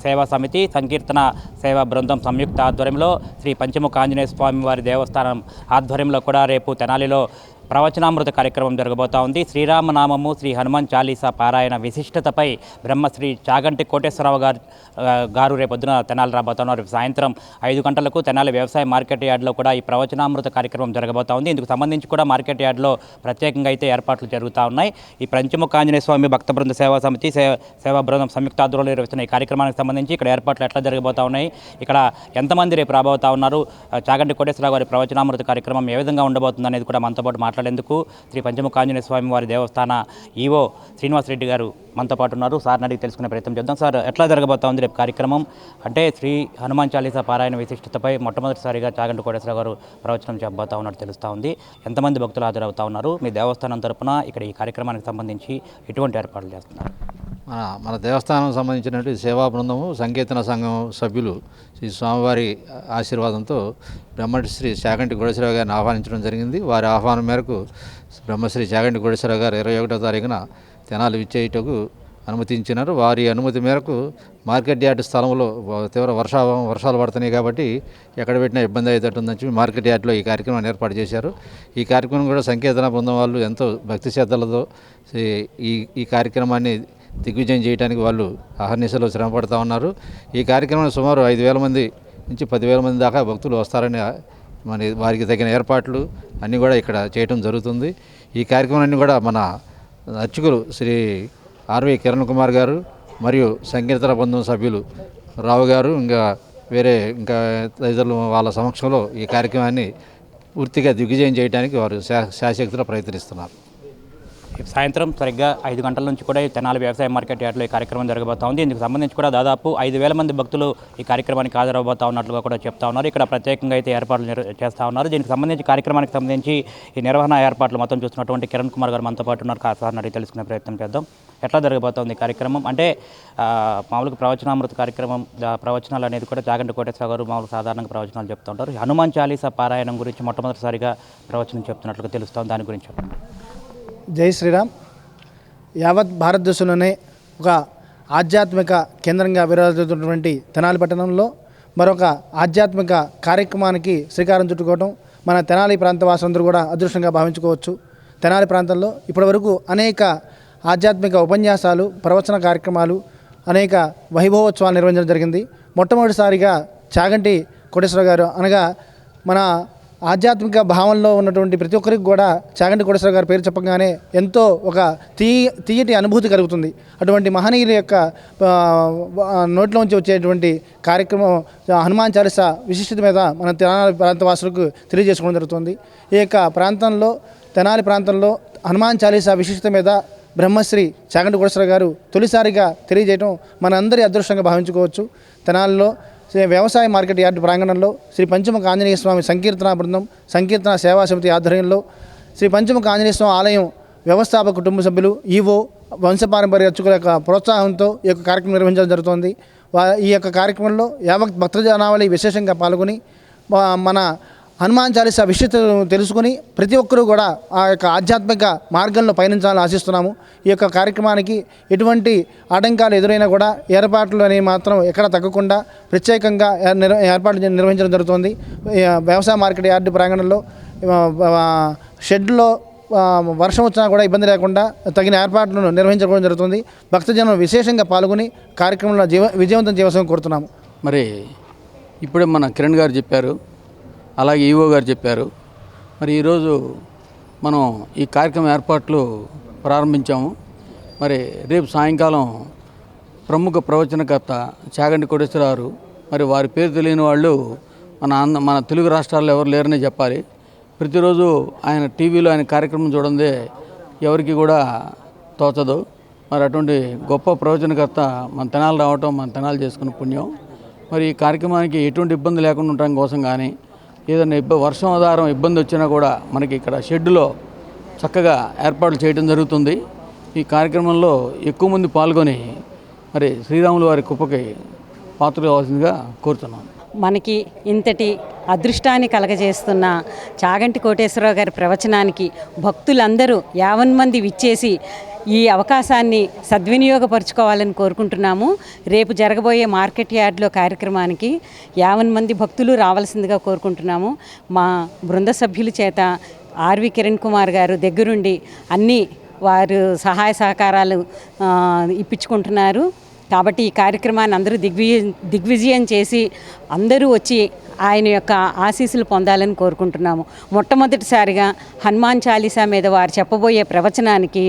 సేవా సమితి, సంకీర్తన సేవా బృందం సంయుక్త ఆధ్వర్యంలో శ్రీ పంచముఖ ఆంజనేయ స్వామి వారి దేవస్థానం ఆధ్వర్యంలో కూడా రేపు తెనాలిలో ప్రవచనామృత కార్యక్రమం జరగబోతా ఉంది. శ్రీరామనామము, శ్రీ హనుమాన్ చాలీసా పారాయణ విశిష్టతపై బ్రహ్మశ్రీ చాగంటి కోటేశ్వరరావు గారు రేపొద్దున తెనాలి రాబోతున్నారు. సాయంత్రం 5 గంటలకు తెనాలి వ్యవసాయ మార్కెట్ యార్డ్లో కూడా ఈ ప్రవచనామృత కార్యక్రమం జరగబోతా ఉంది. ఇందుకు సంబంధించి కూడా మార్కెట్ యార్డ్లో ప్రత్యేకంగా అయితే ఏర్పాట్లు జరుగుతూ ఉన్నాయి. ఈ పంచముఖ ఆంజనేయ స్వామి భక్త బృంద సేవా సమితి సేవా బృందం సంయుక్త ఆధ్వర్యంలో నిర్వహిస్తున్న ఈ కార్యక్రమానికి సంబంధించి ఇక్కడ ఏర్పాట్లు ఎట్లా జరగబోతా ఉన్నాయి, ఇక్కడ ఎంతమంది రేపు రాబోతా ఉన్నారు, చాగంటి కోటేశ్వరరావు గారి ప్రవచనామృత కార్యక్రమం ఏ విధంగా ఉండబోతుంది అనేది కూడా మనతో పాటు మాట్లాడేందుకు శ్రీ పంచముఖ ఆంజనేయ స్వామి వారి దేవస్థాన ఈవో శ్రీనివాసరెడ్డి గారు మనతో పాటు ఉన్నారు. సార్ని అడిగి తెలుసుకునే ప్రయత్నం చేద్దాం. సార్, ఎట్లా జరగబోతా ఉంది రేపు కార్యక్రమం? అంటే శ్రీ హనుమాన్ చాలీసా పారాయణ విశిష్టతపై మొట్టమొదటిసారిగా చాగంటి కోటేశ్వరరావు గారు ప్రవచనం చెప్పబోతా ఉన్నట్టు తెలుస్తూ ఉంది. ఎంతమంది భక్తులు హాజరవుతా ఉన్నారు? మీ దేవస్థానం తరపున ఇక్కడ ఈ కార్యక్రమానికి సంబంధించి ఎటువంటి ఏర్పాట్లు చేస్తున్నారు? మన దేవస్థానం సంబంధించినటువంటి సేవా బృందము, సంకీర్తన సంఘం సభ్యులు శ్రీ స్వామివారి ఆశీర్వాదంతో బ్రహ్మశ్రీ చాగంటి కోటేశ్వరరావు గారిని ఆహ్వానించడం జరిగింది. వారి ఆహ్వానం మేరకు బ్రహ్మశ్రీ చాగంటి కోటేశ్వరరావు గారు 21వ తారీఖున తెనాలి విచ్చేయుటకు అనుమతించినారు. వారి అనుమతి మేరకు మార్కెట్ యార్డ్ స్థలంలో తీవ్ర వర్షాలు పడుతున్నాయి కాబట్టి ఎక్కడ పెట్టినా ఇబ్బంది అయ్యేటట్టుందని చెప్పి మార్కెట్ యార్డ్లో ఈ కార్యక్రమాన్ని ఏర్పాటు చేశారు. ఈ కార్యక్రమం కూడా సంకీర్తన బృందం వాళ్ళు ఎంతో భక్తి శ్రద్ధలతో ఈ కార్యక్రమాన్ని దిగ్విజయం చేయడానికి వాళ్ళు అహర్నిశలో శ్రమ పడుతూ ఉన్నారు. ఈ కార్యక్రమం సుమారు 5,000 మంది నుంచి 10,000 మంది దాకా భక్తులు వస్తారని వారికి తగిన ఏర్పాట్లు అన్నీ కూడా ఇక్కడ చేయటం జరుగుతుంది. ఈ కార్యక్రమాన్ని కూడా మన అర్చకులు శ్రీ ఆర్వి కిరణ్ కుమార్ గారు మరియు సంకీర్తన బృందం సభ్యులు రావు గారు ఇంకా తదితరులు వాళ్ళ సమక్షంలో ఈ కార్యక్రమాన్ని పూర్తిగా దిగ్విజయం చేయడానికి వారు శాశక్తిలో ప్రయత్నిస్తున్నారు. సాయంత్రం సరిగ్గా 5 గంటల నుంచి కూడా ఈ తెనాలి వ్యవసాయ మార్కెట్ యార్డ్లో ఈ కార్యక్రమం జరగబోతా ఉంది. ఇందుకు సంబంధించి కూడా దాదాపు 5,000 మంది భక్తులు ఈ కార్యక్రమానికి హాజరవబోతా ఉన్నట్లుగా కూడా చెప్తా ఉన్నారు. ఇక్కడ ప్రత్యేకంగా అయితే ఏర్పాట్లు చేస్తూ ఉన్నారు. దీనికి సంబంధించి కార్యక్రమానికి సంబంధించి ఈ నిర్వహణ ఏర్పాట్లు మొత్తం చూస్తున్నటువంటి కిరణ్ కుమార్ గారు మనతో పాటు ఉన్నారు. సార్ని అడిగి తెలుసుకునే ప్రయత్నం చేద్దాం. ఎట్లా జరగబోతోంది ఈ కార్యక్రమం? అంటే మామూలుగా ప్రవచనామృత కార్యక్రమం, ప్రవచనాలు అనేది కూడా చాగంటి కోటేశ్వరరావు గారు మామూలు సాధారణంగా ప్రవచనాలు చెప్తూ ఉంటారు. హనుమాన్ చాలీసా పారాయణం గురించి మొట్టమొదటిసారిగా ప్రవచనం చెప్తున్నట్లుగా తెలుస్తోంది. దాని గురించి జై శ్రీరామ్. యావత్ భారతదేశంలోనే ఒక ఆధ్యాత్మిక కేంద్రంగా విరాజిల్లుతున్నటువంటి తెనాలి పట్టణంలో మరొక ఆధ్యాత్మిక కార్యక్రమానికి శ్రీకారం చుట్టుకోవడం మన తెనాలి ప్రాంత వాసులందరూ కూడా అదృష్టంగా భావించుకోవచ్చు. తెనాలి ప్రాంతంలో ఇప్పటివరకు అనేక ఆధ్యాత్మిక ఉపన్యాసాలు, ప్రవచన కార్యక్రమాలు, అనేక వైభవోత్సవాలు నిర్వహించడం జరిగింది. మొట్టమొదటిసారిగా చాగంటి కోటేశ్వరరావు గారు అనగా మన ఆధ్యాత్మిక భావంలో ఉన్నటువంటి ప్రతి ఒక్కరికి కూడా చాగంటి కోటేశ్వరరావు గారి పేరు చెప్పగానే ఎంతో ఒక తీయటి అనుభూతి కలుగుతుంది. అటువంటి మహనీయుల యొక్క నోట్లోంచి వచ్చేటువంటి కార్యక్రమం హనుమాన్ చాలీసా విశిష్టత మీద మన తెనాలి ప్రాంతవాసులకు తెలియజేసుకోవడం జరుగుతుంది. ఈ యొక్క ప్రాంతంలో, తెనాలి ప్రాంతంలో హనుమాన్ చాలీసా విశిష్టత మీద బ్రహ్మశ్రీ చాగంటి కోటేశ్వరరావు గారు తొలిసారిగా తెలియజేయడం మన అందరి అదృష్టంగా భావించుకోవచ్చు. తెనాలిలో వ్యవసాయ మార్కెట్ యార్డు ప్రాంగణంలో శ్రీ పంచముఖ ఆంజనేయ స్వామి సంకీర్తన బృందం, సంకీర్తన సేవా సమితి ఆధ్వర్యంలో శ్రీ పంచముఖ ఆంజనేయ స్వామి ఆలయం వ్యవస్థాపక కుటుంబ సభ్యులు, ఈవో, వంశపారంపర్య అర్చకుల యొక్క ప్రోత్సాహంతో ఈ యొక్క కార్యక్రమం నిర్వహించడం జరుగుతుంది. ఈ యొక్క కార్యక్రమంలో యావత్ భక్తజనావళి విశేషంగా పాల్గొని మన హనుమాన్ చాలీసా విశిష్టతను తెలుసుకుని ప్రతి ఒక్కరూ కూడా ఆ యొక్క ఆధ్యాత్మిక మార్గంలో పయనించాలని ఆశిస్తున్నాము. ఈ యొక్క కార్యక్రమానికి ఎటువంటి ఆటంకాలు ఎదురైనా కూడా ఏర్పాట్లు అనేవి మాత్రం ఎక్కడ తగ్గకుండా ప్రత్యేకంగా ఏర్పాట్లు నిర్వహించడం జరుగుతుంది. వ్యవసాయ మార్కెట్ యార్డు ప్రాంగణంలో షెడ్లో వర్షం వచ్చినా కూడా ఇబ్బంది లేకుండా తగిన ఏర్పాట్లను నిర్వహించడం జరుగుతుంది. భక్తజనం విశేషంగా పాల్గొని కార్యక్రమంలో విజయవంతం చేయవలసిందిగా కోరుతున్నాము. మరి ఇప్పుడే మన కిరణ్ గారు చెప్పారు, అలాగే ఈవో గారు చెప్పారు. మరి ఈరోజు మనం ఈ కార్యక్రమం ఏర్పాట్లు ప్రారంభించాము. మరి రేపు సాయంకాలం ప్రముఖ ప్రవచనకర్త చాగంటి కోటేశ్వరరావు, మరి వారి పేరు తెలియని వాళ్ళు మన తెలుగు రాష్ట్రాల్లో ఎవరు లేరనే చెప్పాలి. ప్రతిరోజు ఆయన టీవీలో ఆయన కార్యక్రమం చూడందే ఎవరికి కూడా తోచదు. మరి అటువంటి గొప్ప ప్రవచనకర్త మన తెనాలి రావటం, మన తెనాలి చేసుకున్న పుణ్యం. మరి ఈ కార్యక్రమానికి ఎటువంటి ఇబ్బంది లేకుండా ఉండటం కోసం కానీ, ఏదైనా వర్షం ఆధారం ఇబ్బంది వచ్చినా కూడా మనకి ఇక్కడ షెడ్డులో చక్కగా ఏర్పాట్లు చేయడం జరుగుతుంది. ఈ కార్యక్రమంలో ఎక్కువ మంది పాల్గొని మరి శ్రీరాములు వారి కృపకి పాత్రలు కావాల్సిందిగా కోరుతున్నాను. మనకి ఇంతటి అదృష్టాన్ని కలగజేస్తున్న చాగంటి కోటేశ్వరరావు గారి ప్రవచనానికి భక్తులందరూ 50 మంది విచ్చేసి ఈ అవకాశాన్ని సద్వినియోగపరుచుకోవాలని కోరుకుంటున్నాము. రేపు జరగబోయే మార్కెట్ యార్డ్లో కార్యక్రమానికి 50 మంది భక్తులు రావాల్సిందిగా కోరుకుంటున్నాము. మా బృంద సభ్యుల చేత ఆర్వి కిరణ్ కుమార్ గారు దగ్గరుండి అన్ని వారు సహాయ సహకారాలు ఇప్పించుకుంటున్నారు. కాబట్టి ఈ కార్యక్రమాన్ని అందరూ దిగ్విజయం చేసి అందరూ వచ్చి ఆయన యొక్క ఆశీస్సులు పొందాలని కోరుకుంటున్నాము. మొట్టమొదటిసారిగా హనుమాన్ చాలీసా మీద వారు చెప్పబోయే ప్రవచనానికి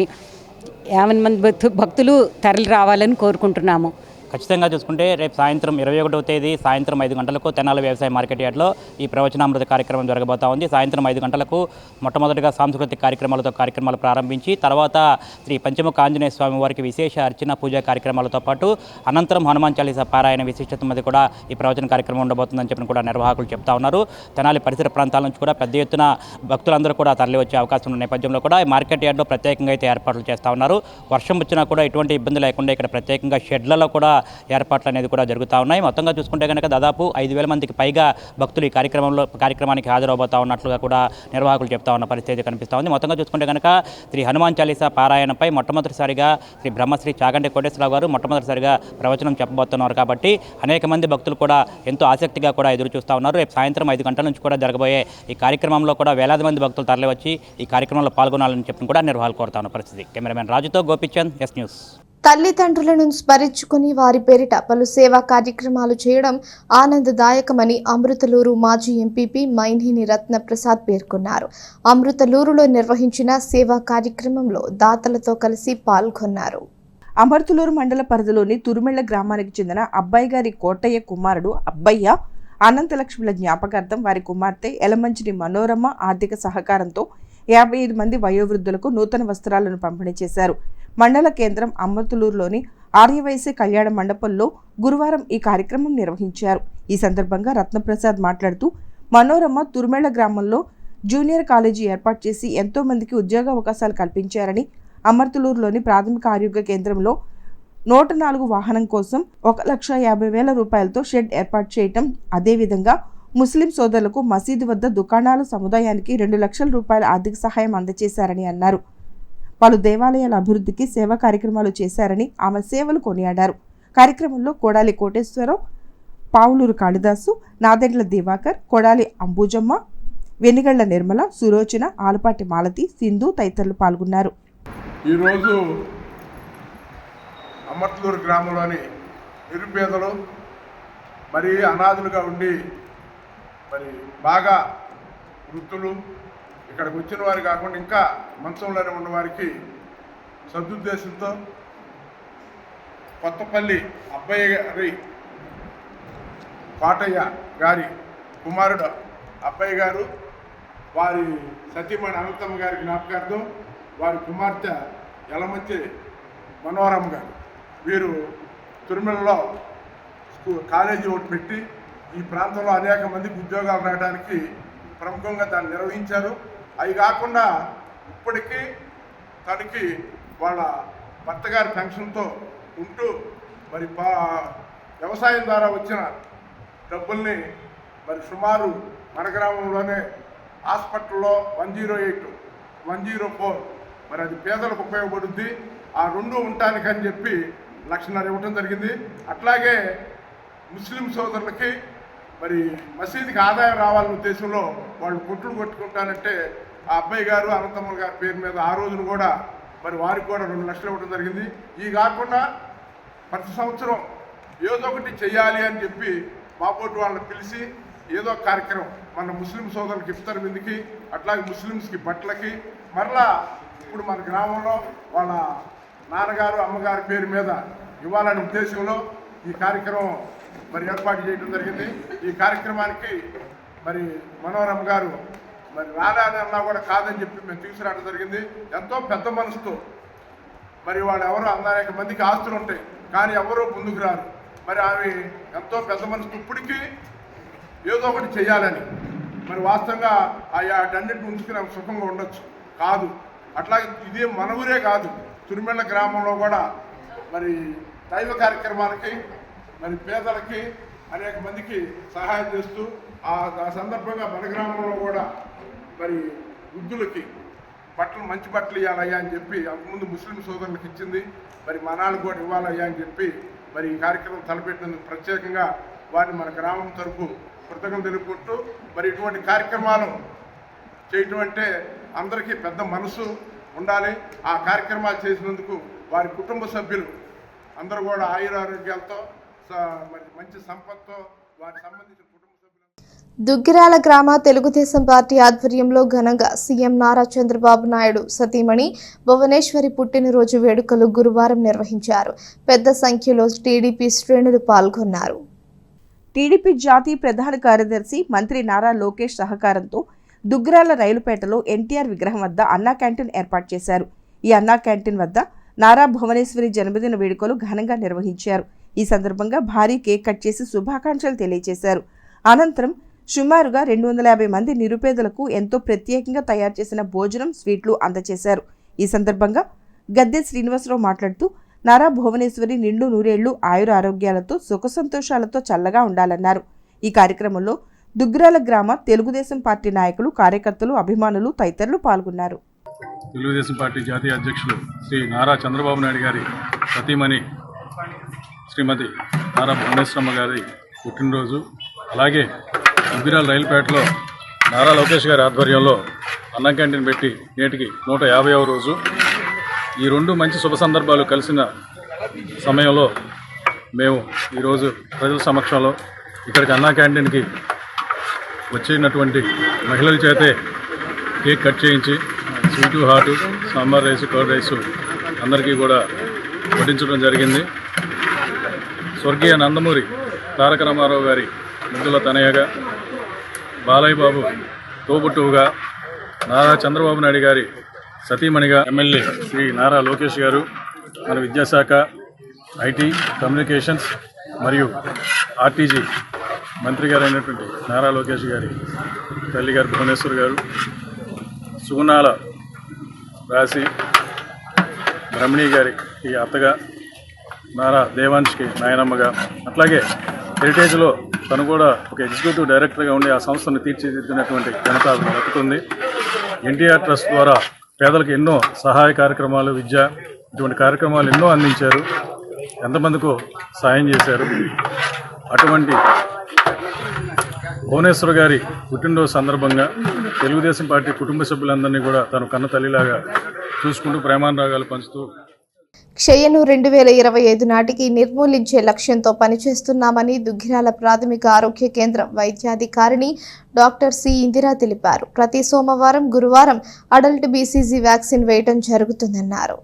50 మంది భక్తులు తరలి రావాలని కోరుకుంటున్నాము. ఖచ్చితంగా చూసుకుంటే రేపు సాయంత్రం 21వ తేదీ సాయంత్రం 5 గంటలకు తెనాలి వ్యవసాయ మార్కెట్ యార్డ్లో ఈ ప్రవచనామృత కార్యక్రమం జరగబోతా ఉంది. సాయంత్రం 5 గంటలకు మొట్టమొదటిగా సాంస్కృతిక కార్యక్రమాలు ప్రారంభించి తర్వాత శ్రీ పంచముఖ ఆంజనేయ స్వామి వారికి విశేష అర్చన పూజా కార్యక్రమాలతో పాటు అనంతరం హనుమాన్ చాలీసా పారాయణ విశిష్టత మీద కూడా ఈ ప్రవచన కార్యక్రమం ఉండబోతుందని చెప్పి కూడా నిర్వాహకులు చెప్తా ఉన్నారు. తెనాలి పరిసర ప్రాంతాల నుంచి కూడా పెద్ద ఎత్తున భక్తులందరూ కూడా తరలి వచ్చే అవకాశం ఉన్న నేపథ్యంలో కూడా ఈ మార్కెట్ యార్డ్లో ప్రత్యేకంగా అయితే ఏర్పాట్లు చేస్తూ ఉన్నారు. వర్షం వచ్చినా కూడా ఎటువంటి ఇబ్బంది లేకుండా ఇక్కడ ప్రత్యేకంగా షెడ్లలో కూడా ఏర్పాట్లు అనేది కూడా జరుగుతూ ఉన్నాయి. మొత్తంగా చూసుకుంటే కనుక దాదాపు 5,000 మందికి పైగా భక్తులు ఈ కార్యక్రమానికి హాజరవబోతా ఉన్నట్లుగా కూడా నిర్వాహకులు చెప్తా ఉన్న పరిస్థితి కనిపిస్తూ ఉంది. మొత్తంగా చూసుకుంటే కనుక శ్రీ హనుమాన్ చాలీసా పారాయణపై మొట్టమొదటిసారిగా శ్రీ బ్రహ్మశ్రీ చాగంటి కోటేశ్వరరావు గారు మొట్టమొదటిసారిగా ప్రవచనం చెప్పబోతున్నారు. కాబట్టి అనేక మంది భక్తులు కూడా ఎంతో ఆసక్తిగా కూడా ఎదురు చూస్తూ ఉన్నారు. రేపు సాయంత్రం 5 గంటల నుంచి కూడా జరగబోయే ఈ కార్యక్రమంలో కూడా వేలాది మంది భక్తులు తరలివచ్చి ఈ కార్యక్రమంలో పాల్గొనాలని చెప్పి కూడా నిర్వాహకులు కోరుతా ఉన్న పరిస్థితి. కెమెరామెన్ రాజుతో గోపిచంద్, ఎస్ న్యూస్. తల్లిదండ్రులను స్మరించుకుని వారి పేరిట పలు సేవా కార్యక్రమాలు చేయడం ఆనందదాయకమని అమృతలూరు మాజీ ఎంపీపీ మైన్హిని రత్నప్రసాద్ పేర్కొన్నారు. అమృతలూరులో నిర్వహించిన సేవా కార్యక్రమంలో దాతలతో కలిసి పాల్గొన్నారు. అమర్తులూరు మండల పరిధిలోని తురుమెళ్ల గ్రామానికి చెందిన అబ్బాయి గారి కోటయ్య కుమారుడు అబ్బయ్య అనంతలక్ష్మిల జ్ఞాపకార్థం వారి కుమార్తె ఎలమంచిని మనోరమ ఆర్థిక సహకారంతో 55 మంది వయోవృద్ధులకు నూతన వస్త్రాలను పంపిణీ చేశారు. మండల కేంద్రం అమర్తులూరులోని ఆర్యవైశ్య కళ్యాణ మండపంలో గురువారం ఈ కార్యక్రమం నిర్వహించారు. ఈ సందర్భంగా రత్నప్రసాద్ మాట్లాడుతూ మనోరమ తురుమెళ్ల గ్రామంలో జూనియర్ కాలేజీ ఏర్పాటు చేసి ఎంతో మందికి ఉద్యోగ అవకాశాలు కల్పించారని, అమర్తులూరులోని ప్రాథమిక ఆరోగ్య కేంద్రంలో 104 వాహనం కోసం 1,50,000 రూపాయలతో షెడ్ ఏర్పాటు చేయటం, అదేవిధంగా ముస్లిం సోదరులకు మసీదు వద్ద దుకాణాలు సముదాయానికి 2 లక్షల రూపాయల ఆర్థిక సహాయం అందజేశారని అన్నారు. పలు దేవాలయాల అభివృద్ధికి సేవా కార్యక్రమాలు చేశారని ఆమె సేవలు కొనియాడారు. కార్యక్రమంలో కొడాలి కోటేశ్వరరావు, పావులూరు కాళిదాసు, నాదెండ్ల దివాకర్, కొడాలి అంబుజమ్మ, వెనిగళ్ల నిర్మల, సులోచన, ఆలపాటి మాలతి, సింధు తదితరులు పాల్గొన్నారు. ఈరోజు అమర్తులూరు గ్రామంలోని నిరుపేదలు మరి అనాథులుగా ఉండి మరి బాగా వృత్తులు ఇక్కడికి వచ్చిన వారు కాకుండా ఇంకా మంచంలోనే ఉన్న వారికి సదుద్దేశంతో కొత్తపల్లి అబ్బయ్య గారి కోటయ్య గారి కుమారుడు అబ్బయ్య గారు వారి సతీమణి అనంతమ్మ గారి జ్ఞాపకార్థం వారి కుమార్తె యలమంచి మనోరమ గారు వీరు తిరుమలలో కాలేజీ ఒకటి పెట్టి ఈ ప్రాంతంలో అనేక మందికి ఉద్యోగాలు రావడానికి ప్రముఖంగా దాన్ని నిర్వహించారు. అవి కాకుండా ఇప్పటికీ తనకి వాళ్ళ భర్త గారి పెన్షన్తో ఉంటూ మరి వ్యవసాయం ద్వారా వచ్చిన డబ్బుల్ని మరి సుమారు మన గ్రామంలోనే హాస్పిటల్లో 108, 104 మరి అది పేదలకు ఉపయోగపడుద్ది. ఆ 2 ఉండటానికని చెప్పి 1,50,000 ఇవ్వటం జరిగింది. అట్లాగే ముస్లిం సోదరులకి మరి మసీదుకి ఆదాయం రావాలనే ఉద్దేశంలో వాళ్ళు కొట్లు కొట్టుకుంటానంటే ఆ అబ్బాయి గారు అనంతమ్మ గారి పేరు మీద ఆ రోజున కూడా మరి వారికి కూడా 2 లక్షలు ఇవ్వడం జరిగింది. ఈ కాకుండా ప్రతి సంవత్సరం ఏదో ఒకటి చెయ్యాలి అని చెప్పి మాపోటు వాళ్ళని పిలిచి ఏదో కార్యక్రమం మన ముస్లిం సోదరులకి ఇఫ్తార్ విందుకి అట్లాగే ముస్లిమ్స్కి బట్టలకి మరలా ఇప్పుడు మన గ్రామంలో వాళ్ళ నాన్నగారు అమ్మగారి పేరు మీద ఇవ్వాలనే ఉద్దేశంలో ఈ కార్యక్రమం మరి ఏర్పాటు చేయడం జరిగింది. ఈ కార్యక్రమానికి మరి మనోరమ గారు మరి రాలేని అన్నా కూడా కాదని చెప్పి మేము తీసుకురావడం జరిగింది. ఎంతో పెద్ద మనసుతో మరి వాళ్ళు ఎవరో అనేక మందికి ఆస్తులు ఉంటాయి కానీ ఎవరో ముందుకు రారు. మరి ఆమె ఎంతో పెద్ద మనసుతో ఇప్పటికీ ఏదో ఒకటి చేయాలని మరి వాస్తవంగా అన్నింటి ఉంచుకుని ఆమె సుఖంగా ఉండొచ్చు కాదు. అట్లాగే ఇది మన ఊరే కాదు, తిరుమల గ్రామంలో కూడా మరి దైవ కార్యక్రమాలకి మరి పేదలకి అనేక మందికి సహాయం చేస్తూ ఆ సందర్భంగా మన గ్రామంలో కూడా మరి వృద్ధులకి మంచి బట్టలు ఇవ్వాలయ్యా అని చెప్పి అంతకుముందు ముస్లిం సోదరులకు ఇచ్చింది, మరి మనాలకు కూడా ఇవ్వాలయ్యా అని చెప్పి మరి ఈ కార్యక్రమం తలపెట్టినందుకు ప్రత్యేకంగా వారిని మన గ్రామం తరపు కృతజ్ఞతలు తెలుపుకుంటూ, మరి ఇటువంటి కార్యక్రమాలు చేయటం అంటే అందరికీ పెద్ద మనసు ఉండాలి. ఆ కార్యక్రమాలు చేసినందుకు వారి కుటుంబ సభ్యులు అందరూ కూడా ఆయురారోగ్యాలతో మరి మంచి సంపత్తో వారికి సంబంధించిన కుటుంబ సభ్యులు. దుగ్గిరాల గ్రామ తెలుగుదేశం పార్టీ ఆధ్వర్యంలో ఘనంగా సీఎం నారా చంద్రబాబు నాయుడు సతీమణి భువనేశ్వరి పుట్టినరోజు వేడుకలు గురువారం నిర్వహించారు. పెద్ద సంఖ్యలో టీడీపీ శ్రేణులు పాల్గొన్నారు. టీడీపీ జాతీయ ప్రధాన కార్యదర్శి మంత్రి నారా లోకేష్ సహకారంతో దుగ్గిరాల రైలుపేటలో ఎన్టీఆర్ విగ్రహం వద్ద అన్నా క్యాంటీన్ ఏర్పాటు చేశారు. ఈ అన్నా క్యాంటీన్ వద్ద నారా భువనేశ్వరి జన్మదిన వేడుకలు ఘనంగా నిర్వహించారు. ఈ సందర్భంగా భారీ కేక్ కట్ చేసి శుభాకాంక్షలు తెలియజేశారు. అనంతరం సుమారుగా 250 మంది నిరుపేదలకు ఎంతో ప్రత్యేకంగా తయారు చేసిన భోజనం, స్వీట్లు అందజేశారు. ఈ సందర్భంగా గద్దె శ్రీనివాసరావు మాట్లాడుతూ నారా భువనేశ్వరి నిండు నూరేళ్లు ఆయుర ఆరోగ్యాలతో సుఖ సంతోషాలతో చల్లగా ఉండాలన్నారు. ఈ కార్యక్రమంలో దుగ్గిరాల గ్రామ తెలుగుదేశం పార్టీ నాయకులు, కార్యకర్తలు, అభిమానులు తదితరులు పాల్గొన్నారు. తెలుగుదేశం పార్టీ జాతీయ అధ్యక్షులు శ్రీ నారా చంద్రబాబు నాయుడు గారి సతీమణి శ్రీమతి నారా భువనేశ్వరమ్మ గారి పుట్టినరోజు, అలాగే దుగ్గిరాల రైలుపేటలో నారా లోకేష్ గారి ఆధ్వర్యంలో అన్నం క్యాంటీన్ పెట్టి నేటికి 150వ రోజు. ఈ రెండు మంచి శుభ సందర్భాలు కలిసిన సమయంలో మేము ఈరోజు ప్రజల సమక్షంలో ఇక్కడికి అన్నా క్యాంటీన్కి వచ్చినటువంటి మహిళల చేతే కేక్ కట్ చేయించి sweet, hot, sambar rice, curd rice అందరికీ కూడా వడ్డించడం జరిగింది. స్వర్గీయ నందమూరి తారక రామారావు గారి ముద్దుల తనయగా, బాలయ్య బాబు తోబుట్టువుగా, నారా చంద్రబాబు నాయుడు గారి సతీమణిగా ఎమ్మెల్యే శ్రీ నారా లోకేష్ గారు, మన విద్యాశాఖ, ఐటీ, కమ్యూనికేషన్స్ మరియు ఆర్టీజీ మంత్రి గారు అయినటువంటి నారా లోకేష్ గారి తల్లి గారు భువనేశ్వర్ గారు, సుగుణాల రాశి బ్రహ్మణి గారి ఈ అత్తగా, నారా దేవాంష్కి నాయనమ్మగా, అట్లాగే హెరిటేజ్లో తను కూడా ఒక ఎగ్జిక్యూటివ్ డైరెక్టర్గా ఉండి ఆ సంస్థను తీర్చిదిద్దినటువంటి ఘనత దక్కుతుంది. ఎన్టీఆర్ ట్రస్ట్ ద్వారా పేదలకు ఎన్నో సహాయ కార్యక్రమాలు, విద్య ఇటువంటి కార్యక్రమాలు ఎన్నో అందించారు. ఎంతమందికో సాయం చేశారు. అటువంటి భువనేశ్వర్ గారి పుట్టినరోజు సందర్భంగా తెలుగుదేశం పార్టీ కుటుంబ సభ్యులందరినీ కూడా తను కన్న తల్లిలాగా చూసుకుంటూ ప్రేమానురాగాలు పంచుతూ క్షయను 2025 నాటికి నిర్మూలించే లక్ష్యంతో పనిచేస్తున్నామని దుగ్గిరాల ప్రాథమిక ఆరోగ్య కేంద్రం వైద్యాధికారిణి డాక్టర్ సి ఇందిరా తెలిపారు. ప్రతి సోమవారం, గురువారం అడల్ట్ బీసీజీ వ్యాక్సిన్ వేయడం జరుగుతుందన్నారు.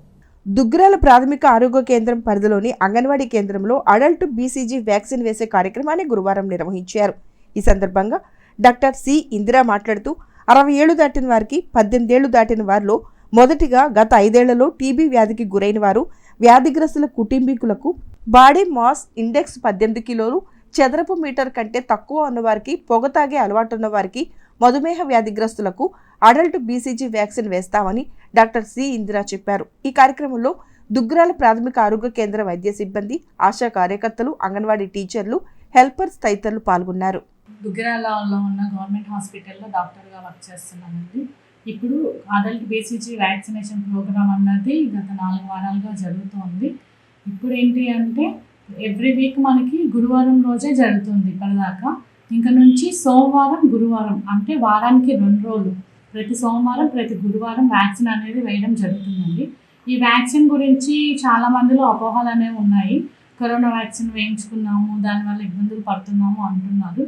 దుగ్గిరాల ప్రాథమిక ఆరోగ్య కేంద్రం పరిధిలోని అంగన్వాడీ కేంద్రంలో అడల్ట్ బీసీజీ వ్యాక్సిన్ వేసే కార్యక్రమాన్ని గురువారం నిర్వహించారు. ఈ సందర్భంగా డాక్టర్ సి ఇందిరా మాట్లాడుతూ 60 ఏళ్లు దాటిన వారికి, 18 ఏళ్లు దాటిన వారిలో మొదటిగా గత 5 ఏళ్లలో టీబీ వ్యాధికి గురైన వారు, వ్యాధిగ్రస్తుల కుటుంబీకులకు బాడీ మాస్ ఇండెక్స్ 18 కిలోలు చదరపు మీటర్ కంటే తక్కువ ఉన్నవారికి, పొగ తాగే అలవాటున్న వారికి, మధుమేహ వ్యాధిగ్రస్తులకు అడల్ట్ బీసీజీ వ్యాక్సిన్ వేస్తామని డాక్టర్ సి ఇందిరా చెప్పారు. ఈ కార్యక్రమంలో దుగ్గిరాల ప్రాథమిక ఆరోగ్య కేంద్ర వైద్య సిబ్బంది, ఆశా కార్యకర్తలు, అంగన్వాడీ టీచర్లు, హెల్పర్స్ తదితరులు పాల్గొన్నారు. దుగ్గిరాలలో ఉన్న గవర్నమెంట్ హాస్పిటల్లో డాక్టర్గా వర్క్ చేస్తున్నానండి. ఇప్పుడు అడల్ట్ బీసీజీ వ్యాక్సినేషన్ ప్రోగ్రామ్ అన్నది గత 4 వారాలుగా జరుగుతోంది. ఇప్పుడు ఏంటి అంటే ఎవ్రీ వీక్ మనకి గురువారం రోజే జరుగుతుంది ఇప్పటిదాకా. ఇంకా నుంచి సోమవారం, గురువారం అంటే వారానికి 2 రోజులు, ప్రతి సోమవారం, ప్రతి గురువారం వ్యాక్సిన్ అనేది వేయడం జరుగుతుందండి. ఈ వ్యాక్సిన్ గురించి చాలా మందిలో అపోహలు అనేవి ఉన్నాయి. కరోనా వ్యాక్సిన్ వేయించుకున్నాము, దానివల్ల ఇబ్బందులు పడుతున్నాము అంటున్నారు.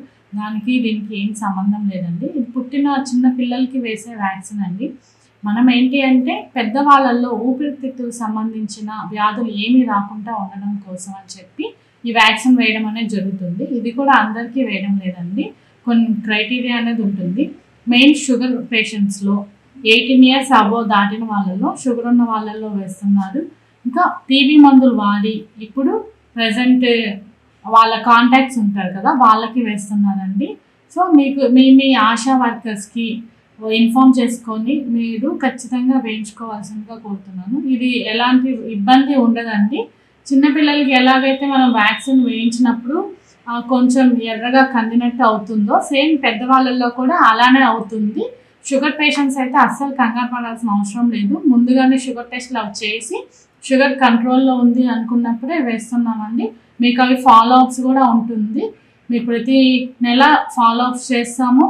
దీనికి ఏం సంబంధం లేదండి. ఇది పుట్టిన చిన్న పిల్లలకి వేసే వ్యాక్సిన్ అండి. మనం ఏంటి అంటే పెద్దవాళ్ళల్లో ఊపిరితిత్తులకు సంబంధించిన వ్యాధులు ఏమీ రాకుండా ఉండడం కోసం అని చెప్పి ఈ వ్యాక్సిన్ వేయడం అనేది జరుగుతుంది. ఇది కూడా అందరికీ వేయడం లేదండి, కొన్ని క్రైటీరియా అనేది ఉంటుంది. మెయిన్ షుగర్ పేషెంట్స్లో, 18 years అబోవ్ దాటిన వాళ్ళలో, షుగర్ ఉన్న వాళ్ళల్లో వేస్తున్నారు. ఇంకా టీబీ మందులు వాడి ఇప్పుడు ప్రజెంట్ వాళ్ళ కాంటాక్ట్స్ ఉంటారు కదా, వాళ్ళకి వేస్తున్నారండి. సో మీ ఆశా వర్కర్స్కి ఇన్ఫామ్ చేసుకొని మీరు ఖచ్చితంగా వేయించుకోవాల్సిందిగా కోరుతున్నాను. ఇది ఎలాంటి ఇబ్బంది ఉండదండి. చిన్నపిల్లలకి ఎలాగైతే మనం వ్యాక్సిన్ వేయించినప్పుడు కొంచెం ఎర్రగా కందినట్టు అవుతుందో సేమ్ పెద్దవాళ్ళల్లో కూడా అలానే అవుతుంది. షుగర్ పేషెంట్స్ అయితే అస్సలు కంగారు పడాల్సిన అవసరం లేదు. ముందుగానే షుగర్ టెస్ట్లు అవి చేసి షుగర్ కంట్రోల్లో ఉంది అనుకున్నప్పుడే వేస్తున్నామండి. మీకు అవి ఫాలో అప్స్ కూడా ఉంటుంది. మీకు ప్రతి నెల ఫాలో అప్స్ చేస్తాము.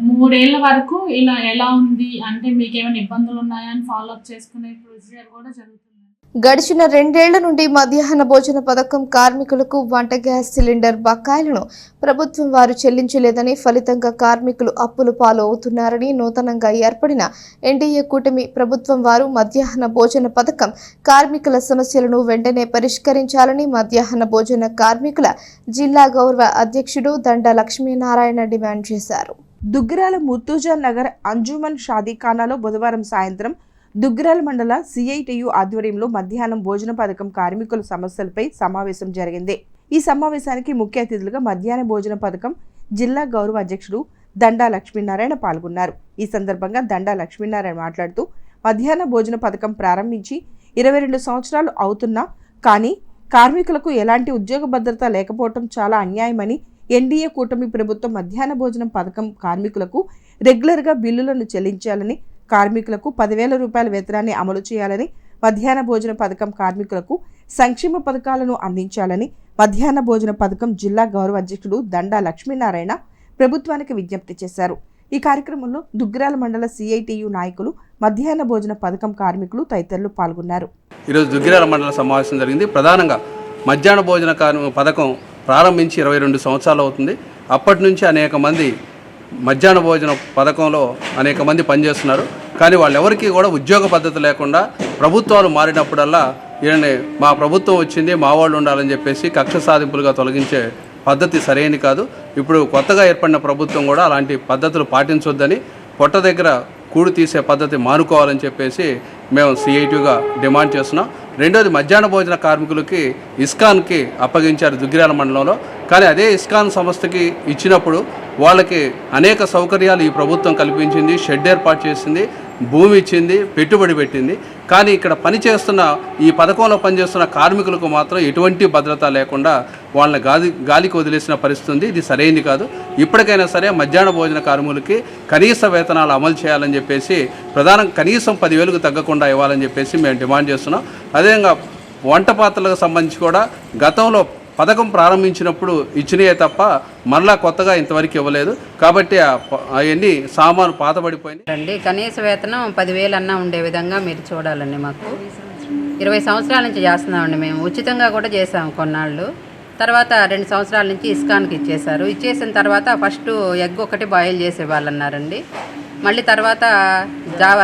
3 ఏళ్ళ వరకు ఇలా ఎలా ఉంది అంటే మీకు ఏమైనా ఇబ్బందులు ఉన్నాయా అని ఫాలో అప్ చేసుకునే ప్రొసీజర్ కూడా జరుగుతుంది. గడిచిన 2 ఏళ్ల నుండి మధ్యాహ్న భోజన పథకం కార్మికులకు వంట గ్యాస్ సిలిండర్ బకాయిలను ప్రభుత్వం వారు చెల్లించలేదని, ఫలితంగా కార్మికులు అప్పుల పాలు అవుతున్నారని నూతనంగా ఏర్పడిన ఎన్డీఏ కూటమి ప్రభుత్వం వారు మధ్యాహ్న భోజన పథకం కార్మికుల సమస్యలను వెంటనే పరిష్కరించాలని మధ్యాహ్న భోజన కార్మికుల జిల్లా గౌరవ అధ్యక్షుడు దండా లక్ష్మీనారాయణ డిమాండ్ చేశారు. దుగ్గిరాల ముర్తుజా నగర్ అంజుమన్ షాదీఖానాలో బుధవారం సాయంత్రం దుగ్గిరాల మండల సిఐటియు ఆధ్వర్యంలో మధ్యాహ్నం భోజన పథకం కార్మికుల సమస్యలపై సమావేశం జరిగింది. ఈ సమావేశానికి ముఖ్య అతిథులుగా మధ్యాహ్న భోజన పథకం జిల్లా గౌరవ అధ్యక్షుడు దండా లక్ష్మీనారాయణ పాల్గొన్నారు. ఈ సందర్భంగా దండా లక్ష్మీనారాయణ మాట్లాడుతూ మధ్యాహ్న భోజన పథకం ప్రారంభించి 22 సంవత్సరాలు అవుతున్నా కానీ కార్మికులకు ఎలాంటి ఉద్యోగ భద్రత లేకపోవడం చాలా అన్యాయమని, ఎన్డీఏ కూటమి ప్రభుత్వం మధ్యాహ్న భోజనం పథకం కార్మికులకు రెగ్యులర్గా బిల్లులను చెల్లించాలని, కార్మికులకు 10,000 రూపాయల వేతనాన్ని అమలు చేయాలని, మధ్యాహ్న భోజన పథకం కార్మికులకు సంక్షేమ పథకాలను అందించాలని మధ్యాహ్న భోజన పథకం జిల్లా గౌరవ అధ్యక్షుడు దండా లక్ష్మీనారాయణ ప్రభుత్వానికి విజ్ఞప్తి చేశారు. ఈ కార్యక్రమంలో దుగ్గిరాల మండల సిఐటియు నాయకులు, మధ్యాహ్న భోజన పథకం కార్మికులు తదితరులు పాల్గొన్నారు. ఈరోజు దుగ్గిరాల మండల సమావేశం జరిగింది. ప్రధానంగా మధ్యాహ్న భోజన పథకం ప్రారంభించి 22 సంవత్సరాలు అవుతుంది. అప్పటి నుంచి అనేక మంది మధ్యాహ్న భోజన పథకంలో అనేక మంది పనిచేస్తున్నారు. కానీ వాళ్ళెవరికీ కూడా ఉద్యోగ పద్ధతి లేకుండా ప్రభుత్వాలు మారినప్పుడల్లా మా ప్రభుత్వం వచ్చింది, మా వాళ్ళు ఉండాలని చెప్పేసి కక్ష సాధింపులుగా తొలగించే పద్ధతి సరైనది కాదు. ఇప్పుడు కొత్తగా ఏర్పడిన ప్రభుత్వం కూడా అలాంటి పద్ధతులు పాటించొద్దని, పొట్ట దగ్గర కూడు తీసే పద్ధతి మానుకోవాలని చెప్పేసి మేము సిఐటిగా డిమాండ్ చేస్తున్నాం. రెండోది, మధ్యాహ్న భోజన కార్మికులకి ఇస్కాన్కి అప్పగించారు దుగ్గిరాల మండలంలో. కానీ అదే ఇస్కాన్ సంస్థకి ఇచ్చినప్పుడు వాళ్ళకి అనేక సౌకర్యాలు ఈ ప్రభుత్వం కల్పించింది, షెడ్ ఏర్పాటు చేసింది, భూమి ఇచ్చింది, పెట్టుబడి పెట్టింది. కానీ ఇక్కడ పనిచేస్తున్న ఈ పథకంలో పనిచేస్తున్న కార్మికులకు మాత్రం ఎటువంటి భద్రత లేకుండా వాళ్ళని గాలికి వదిలేసిన పరిస్థితి ఉంది. ఇది సరైనది కాదు. ఇప్పటికైనా సరే మధ్యాహ్న భోజన కార్మికులకి కనీస వేతనాలు అమలు చేయాలని చెప్పేసి, ప్రధానంగా కనీసం 10,000కు తగ్గకుండా ఇవ్వాలని చెప్పేసి మేము డిమాండ్ చేస్తున్నాం. అదేవిధంగా వంట పాత్రలకు సంబంధించి కూడా గతంలో పథకం ప్రారంభించినప్పుడు ఇచ్చినాయే తప్ప మరలా కొత్తగా ఇంతవరకు ఇవ్వలేదు. కాబట్టి అవన్నీ సామాను పాతబడిపోయింది. కనీస వేతనం 10,000 అన్నా ఉండే విధంగా మీరు చూడాలండి. మాకు 20 సంవత్సరాల నుంచి చేస్తున్నామండి. మేము ఉచితంగా కూడా చేసాము కొన్నాళ్ళు. తర్వాత 2 సంవత్సరాల నుంచి ఇస్కాన్కి ఇచ్చేశారు. ఇచ్చేసిన తర్వాత ఫస్ట్ ఎగ్ ఒకటి బాయిల్ చేసేవాళ్ళన్నారండి. మళ్ళీ తర్వాత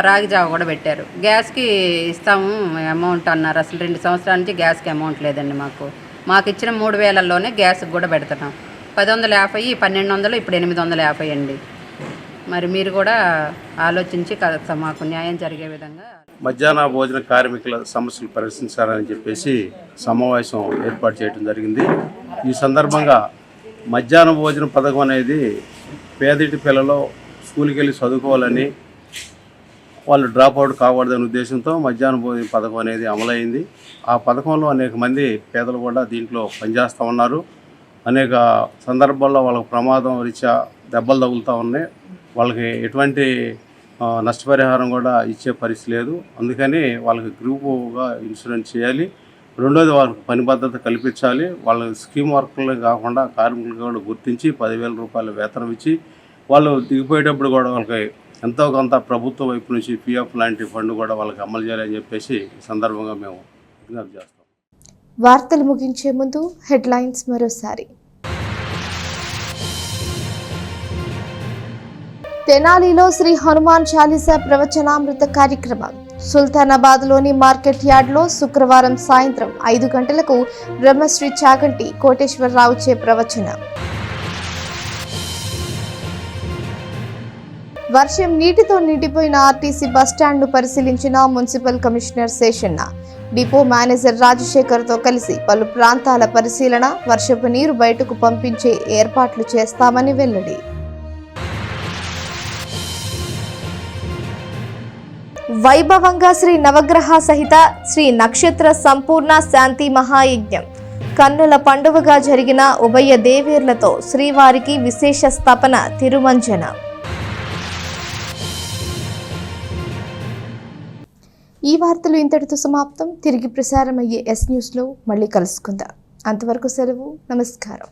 రాగి జావ కూడా పెట్టారు. గ్యాస్కి ఇస్తాము అమౌంట్ అన్నారు. అసలు 2 సంవత్సరాల నుంచి గ్యాస్కి అమౌంట్ లేదండి. మాకు ఇచ్చిన 3,000లోనే గ్యాస్కి కూడా పెడుతున్నాం. 1,150, 1,200, ఇప్పుడు 850 అండి. మరి మీరు కూడా ఆలోచించి మాకు న్యాయం జరిగే విధంగా మధ్యాహ్న భోజన కార్మికుల సమస్యలు పరిశీలించాలని చెప్పేసి సమావేశం ఏర్పాటు చేయడం జరిగింది. ఈ సందర్భంగా మధ్యాహ్న భోజన పథకం అనేది పేదింటి పిల్లలు స్కూల్కి వెళ్ళి చదువుకోవాలని, వాళ్ళు డ్రాప్ అవుట్ కాకూడదనే ఉద్దేశంతో మధ్యాహ్న భోజన పథకం అనేది అమలైంది. ఆ పథకంలో అనేక మంది పేదలు కూడా దీంట్లో పనిచేస్తూ ఉన్నారు. అనేక సందర్భాల్లో వాళ్ళకు ప్రమాదం రీత్యా దెబ్బలు తగులుతూ ఉన్నాయి. వాళ్ళకి ఎటువంటి నష్టపరిహారం కూడా ఇచ్చే పరిస్థితి లేదు. అందుకని వాళ్ళకి గ్రూపుగా ఇన్సూరెన్స్ చేయాలి. రెండోది, వాళ్ళకి పని భద్రత కల్పించాలి. వాళ్ళ స్కీమ్ వర్కర్లే కాకుండా కార్మికులకు కూడా గుర్తించి 10,000 రూపాయల వేతనం ఇచ్చి, వాళ్ళు దిగిపోయేటప్పుడు కూడా వాళ్ళకి ఎంతో కొంత ప్రభుత్వం వైపు నుంచి పిఎఫ్ లాంటి ఫండ్ కూడా వాళ్ళకి అమలు చేయాలని చెప్పేసి ఈ సందర్భంగా మేము విజ్ఞప్తి చేస్తాం. వార్తలు ముగించే ముందు హెడ్లైన్స్ మరోసారి. తెనాలిలో శ్రీ హనుమాన్ చాలీసా ప్రవచనామృత కార్యక్రమం. సుల్తానాబాద్లోని మార్కెట్ యార్డ్లో శుక్రవారం సాయంత్రం 5 గంటలకు బ్రహ్మశ్రీ చాగంటి కోటేశ్వరరావుచే ప్రవచనం. వర్షం నీటితో నిండిపోయిన ఆర్టీసీ బస్టాండ్ను పరిశీలించిన municipal commissioner Seshanna. Depot manager రాజశేఖర్తో కలిసి పలు ప్రాంతాల పరిశీలన, వర్షపు నీరు బయటకు పంపించే ఏర్పాట్లు చేస్తామని వెల్లడి. వైభవంగా శ్రీ నవగ్రహ సహిత శ్రీ నక్షత్ర సంపూర్ణ శాంతి మహాయజ్ఞం. కన్నుల పండువగా జరిగిన ఉభయ దేవేర్లతో శ్రీవారికి విశేష స్థాపన తిరుమంజన. ఈ వార్తలు ఇంతటితో సమాప్తం. తిరిగి ప్రసారమయ్యే ఎస్ న్యూస్లో మళ్ళీ కలుసుకుందాం. అంతవరకు సెలవు. నమస్కారం.